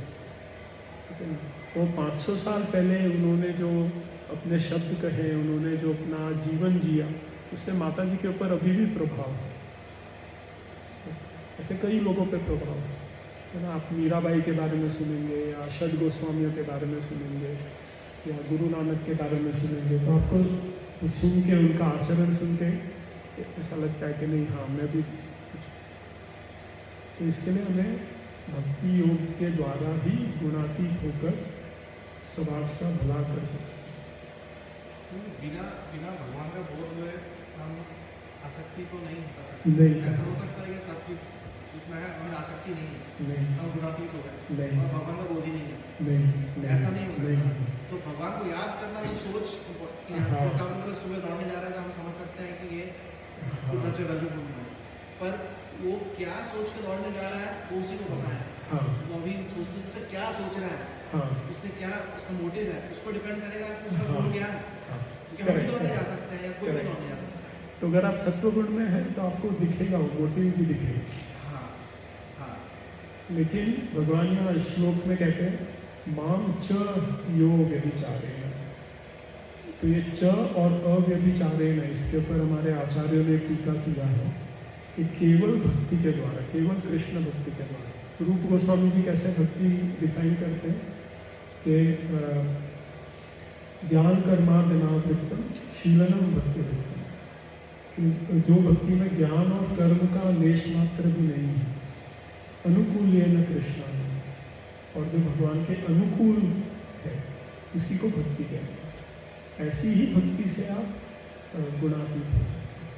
लेकिन वो 500 साल पहले उन्होंने जो अपने शब्द कहे, उन्होंने जो अपना जीवन जिया, उससे माता जी के ऊपर अभी भी प्रभाव है। ऐसे कई लोगों पे प्रभाव है ना। आप मीराबाई के बारे में सुनेंगे, या षड गोस्वामियों के बारे में सुनेंगे, या गुरु नानक के बारे में सुनेंगे, तो आपको सुन के, उनका आचरण सुन के ऐसा लगता है कि नहीं हाँ मैं भी कुछ। तो इसके लिए हमें भक्ति योग के द्वारा ही गुणातीत होकर समाज का भला कर सकते हैं। बिना भगवान का बोध हुए हम आसक्ति को नहीं हो नहीं ऐसा हो सकता है कि सब कुछ उसमें है, हमें आसक्ति नहीं है, हम गुणातीत हो गए नहीं, और भगवान का बोध ही नहीं है, नहीं, ऐसा नहीं हो सकता। तो भगवान को याद करना ये सोच, मतलब सुबह दौड़ने जा रहे हैं तो हम समझ सकते हैं कि ये रजोगुण है, पर वो क्या सोच के दौड़ने जा रहा है वो उसी को पता है। हाँ, वो अभी सोचते सोचते क्या सोच रहा है, हाँ, उसने क्या, उसका मोटिव है, उस पर डिपेंड करेगा कि उसका गोल क्या है। हाँ, क्योंकि हम भी दौड़ने जा सकते हैं या कोई भी दौड़ने जा सकता है। तो अगर आप सत्व गुण में हैं तो आपको दिखेगा, वो मोटिव भी दिखेगा। हाँ हाँ, लेकिन भगवान यहाँ श्लोक में कहते हैं माम च योग व्यभिचारेण, तो ये च और अव्यभिचारेण, इसके ऊपर हमारे आचार्यों ने टीका किया है कि केवल भक्ति के द्वारा, केवल कृष्ण भक्ति के द्वारा। रूप गोस्वामी जी कैसे भक्ति डिफाइन करते हैं कि ज्ञान कर्मादनावृत्तम शीलनम भक्ति भक्ति, कि जो भक्ति में ज्ञान और कर्म का लेश मात्र भी नहीं है, अनुकूल ये न कृष्ण, और जो भगवान के अनुकूल है उसी को भक्ति कहते हैं। ऐसी ही भक्ति से आप गुणातीत हो सकते हैं।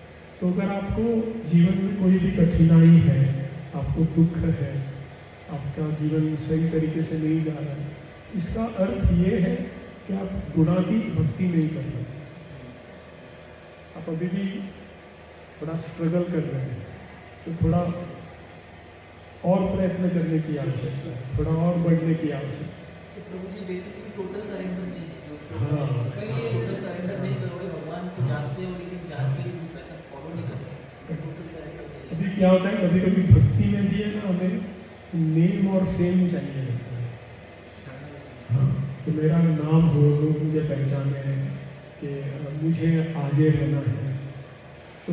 तो अगर आपको जीवन में कोई भी कठिनाई है, आपको दुख है, आपका जीवन सही तरीके से नहीं जा रहा है, इसका अर्थ ये है कि आप गुणातीत भक्ति नहीं कर रहे, आप अभी भी थोड़ा स्ट्रगल कर रहे हैं। तो थोड़ा और प्रयत्न करने की आवश्यकता है, थोड़ा और बढ़ने की आवश्यकता है। तो प्रभु जी बेसिकली टोटल सरेंडर नहीं है, हाँ, टोटल सरेंडर नहीं करोगे, भगवान को जानते हो लेकिन जान के रूप में सब फॉलो नहीं करते, टोटल सरेंडर नहीं है। अभी क्या होता है, कभी कभी भक्ति में भी है ना, हमें नेम और फेम चाहिए रहता है। हाँ, तो मेरा नाम हो, लोग मुझे पहचाने, कि मुझे आगे रहना है, तो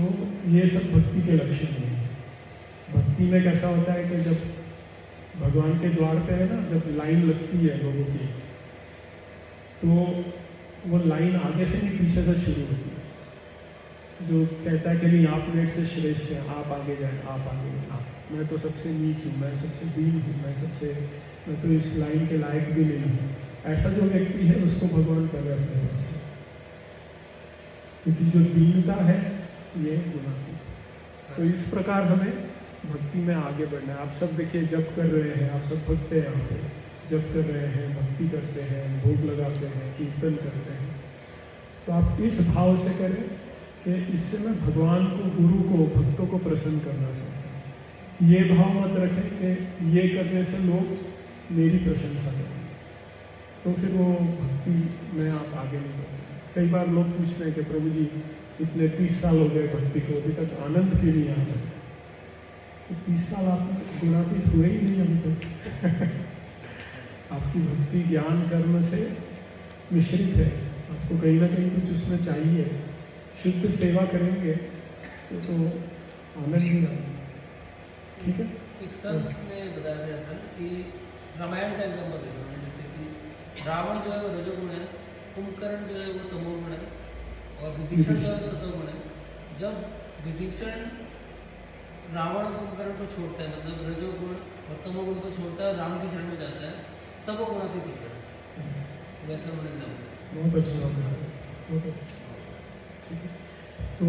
ये सब भक्ति के लक्षण नहीं है। भक्ति में कैसा होता है कि जब भगवान के द्वार पे है ना, जब लाइन लगती है लोगों की, तो वो लाइन आगे से नहीं पीछे से शुरू होती है। जो कहता है कि नहीं आप मेरे से श्रेष्ठ हैं, आप आगे जाए, आप आगे जाए, आप, मैं तो सबसे नीच हूँ, मैं सबसे दीन हूँ, मैं तो इस लाइन के लायक भी नहीं हूँ, ऐसा जो व्यक्ति है उसको भगवान कर रहे अपने पास से। क्योंकि जो दीनता है ये गुना की। तो इस प्रकार हमें भक्ति में आगे बढ़ना है। आप सब देखिए जप कर रहे हैं, आप सब भक्त हैं, यहाँ पे जप कर रहे हैं, भक्ति करते हैं, भोग लगाते हैं, कीर्तन करते हैं। तो आप इस भाव से करें कि इससे मैं भगवान को, गुरु को, भक्तों को प्रसन्न करना चाहता हूँ। ये भाव मत रखें कि ये करने से लोग मेरी प्रशंसा करें, तो फिर वो भक्ति में आप आगे नहीं बढ़ते। कई बार लोग पूछते हैं कि प्रभु जी इतने 30 साल हो गए भक्ति को, अभी तक आनंद क्यों नहीं आ रहा? तो 30 साल आप गुणातीत हुए ही नहीं अभी तक। आपकी भक्ति ज्ञान कर्म से मिश्रित है, आपको कहीं ना कहीं कुछ उसमें चाहिए। शुद्ध सेवा करेंगे तो आनंद ही आएगा। ठीक है। एक संत ने बताया था सर कि रामायण का एग्जाम्पल देता हूँ, जैसे कि रावण जो है वो रजोगुण है, कुंभकर्ण जो है वो तमोगुण है, और विभीषण जो है सतोगुण है। जब विभीषण रावण और कुंभकर्ण को छोड़ता है, मतलब रजोगुण और तमोगुण को छोड़ता है, राम की शरण में जाता है, तब वो गुणातीत होता है। वैसा उन्होंने नाम बहुत अच्छा लग रहा है, बहुत अच्छा। तो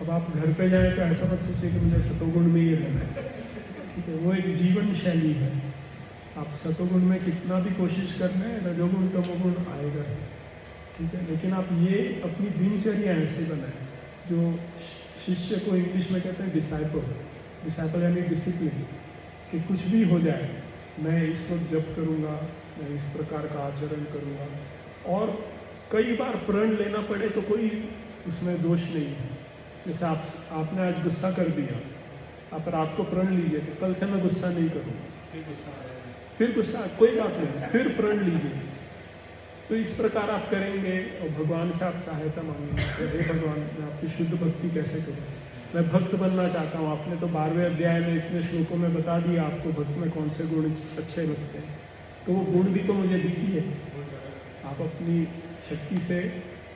अब आप घर पे जाए तो ऐसा मत सोचिए कि मुझे सतोगुण में ही रहना है। ठीक है, वो एक जीवन शैली है। आप सतोगुण में कितना भी कोशिश कर लें, रजोगुण तमोगुण आएगा। ठीक है, लेकिन आप ये अपनी दिनचर्या ऐसे बनाएं। जो शिष्य को इंग्लिश में कहते हैं डिसाइपल यानी डिसिप्लिन, कि कुछ भी हो जाए मैं इस वक्त जप करूँगा, मैं इस प्रकार का आचरण करूँगा, और कई बार प्रण लेना पड़े तो कोई उसमें दोष नहीं है। जैसे आपने आज गुस्सा कर दिया, आप रात को प्रण लीजिए कि कल से मैं गुस्सा नहीं करूँगा, फिर गुस्सा कोई बात नहीं, फिर प्रण लीजिए। तो इस प्रकार आप करेंगे और भगवान से आप सहायता मांगेंगे, हे भगवान मैं आपकी शुद्ध भक्ति कैसे करूँ, मैं भक्त बनना चाहता हूँ। आपने तो 12वें अध्याय में इतने श्लोकों में बता दिया आपको भक्त में कौन से गुण अच्छे लगते हैं, तो वो गुण भी तो मुझे दीजिए। आप अपनी शक्ति से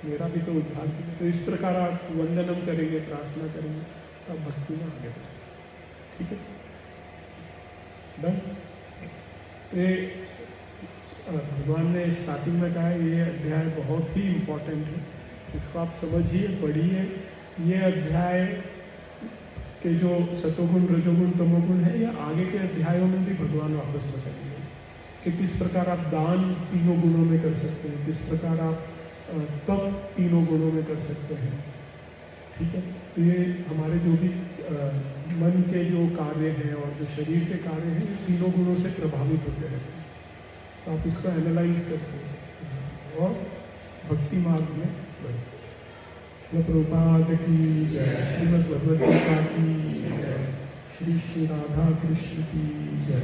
मेरा भी तो उद्धार कीजिए। तो इस प्रकार आप वंदनम करेंगे, प्रार्थना करेंगे, तब भक्ति में आगे बढ़ेंगे। ठीक है, डन। ये भगवान ने स्टार्टिंग में कहा ये अध्याय बहुत ही इम्पोर्टेंट है, इसको आप समझिए, पढ़िए। ये अध्याय के जो सतोगुण रजोगुण तमोगुण है, या आगे के अध्यायों में भी भगवान वापस बताएंगे कि किस प्रकार आप दान तीनों गुणों में कर सकते हैं, किस प्रकार आप तप तीनों गुणों में कर सकते हैं। ठीक है, तो ये हमारे जो भी मन के जो कार्य हैं और जो शरीर के कार्य हैं, ये तीनों गुणों से प्रभावित होते रहते हैं। तो आप इसको एनालाइज करते हैं और भक्ति मार्ग में बढ़े। श्री प्रभुपाद की जय, श्रीमद् भगवद गीता की जय, श्री श्री राधा कृष्ण की जय।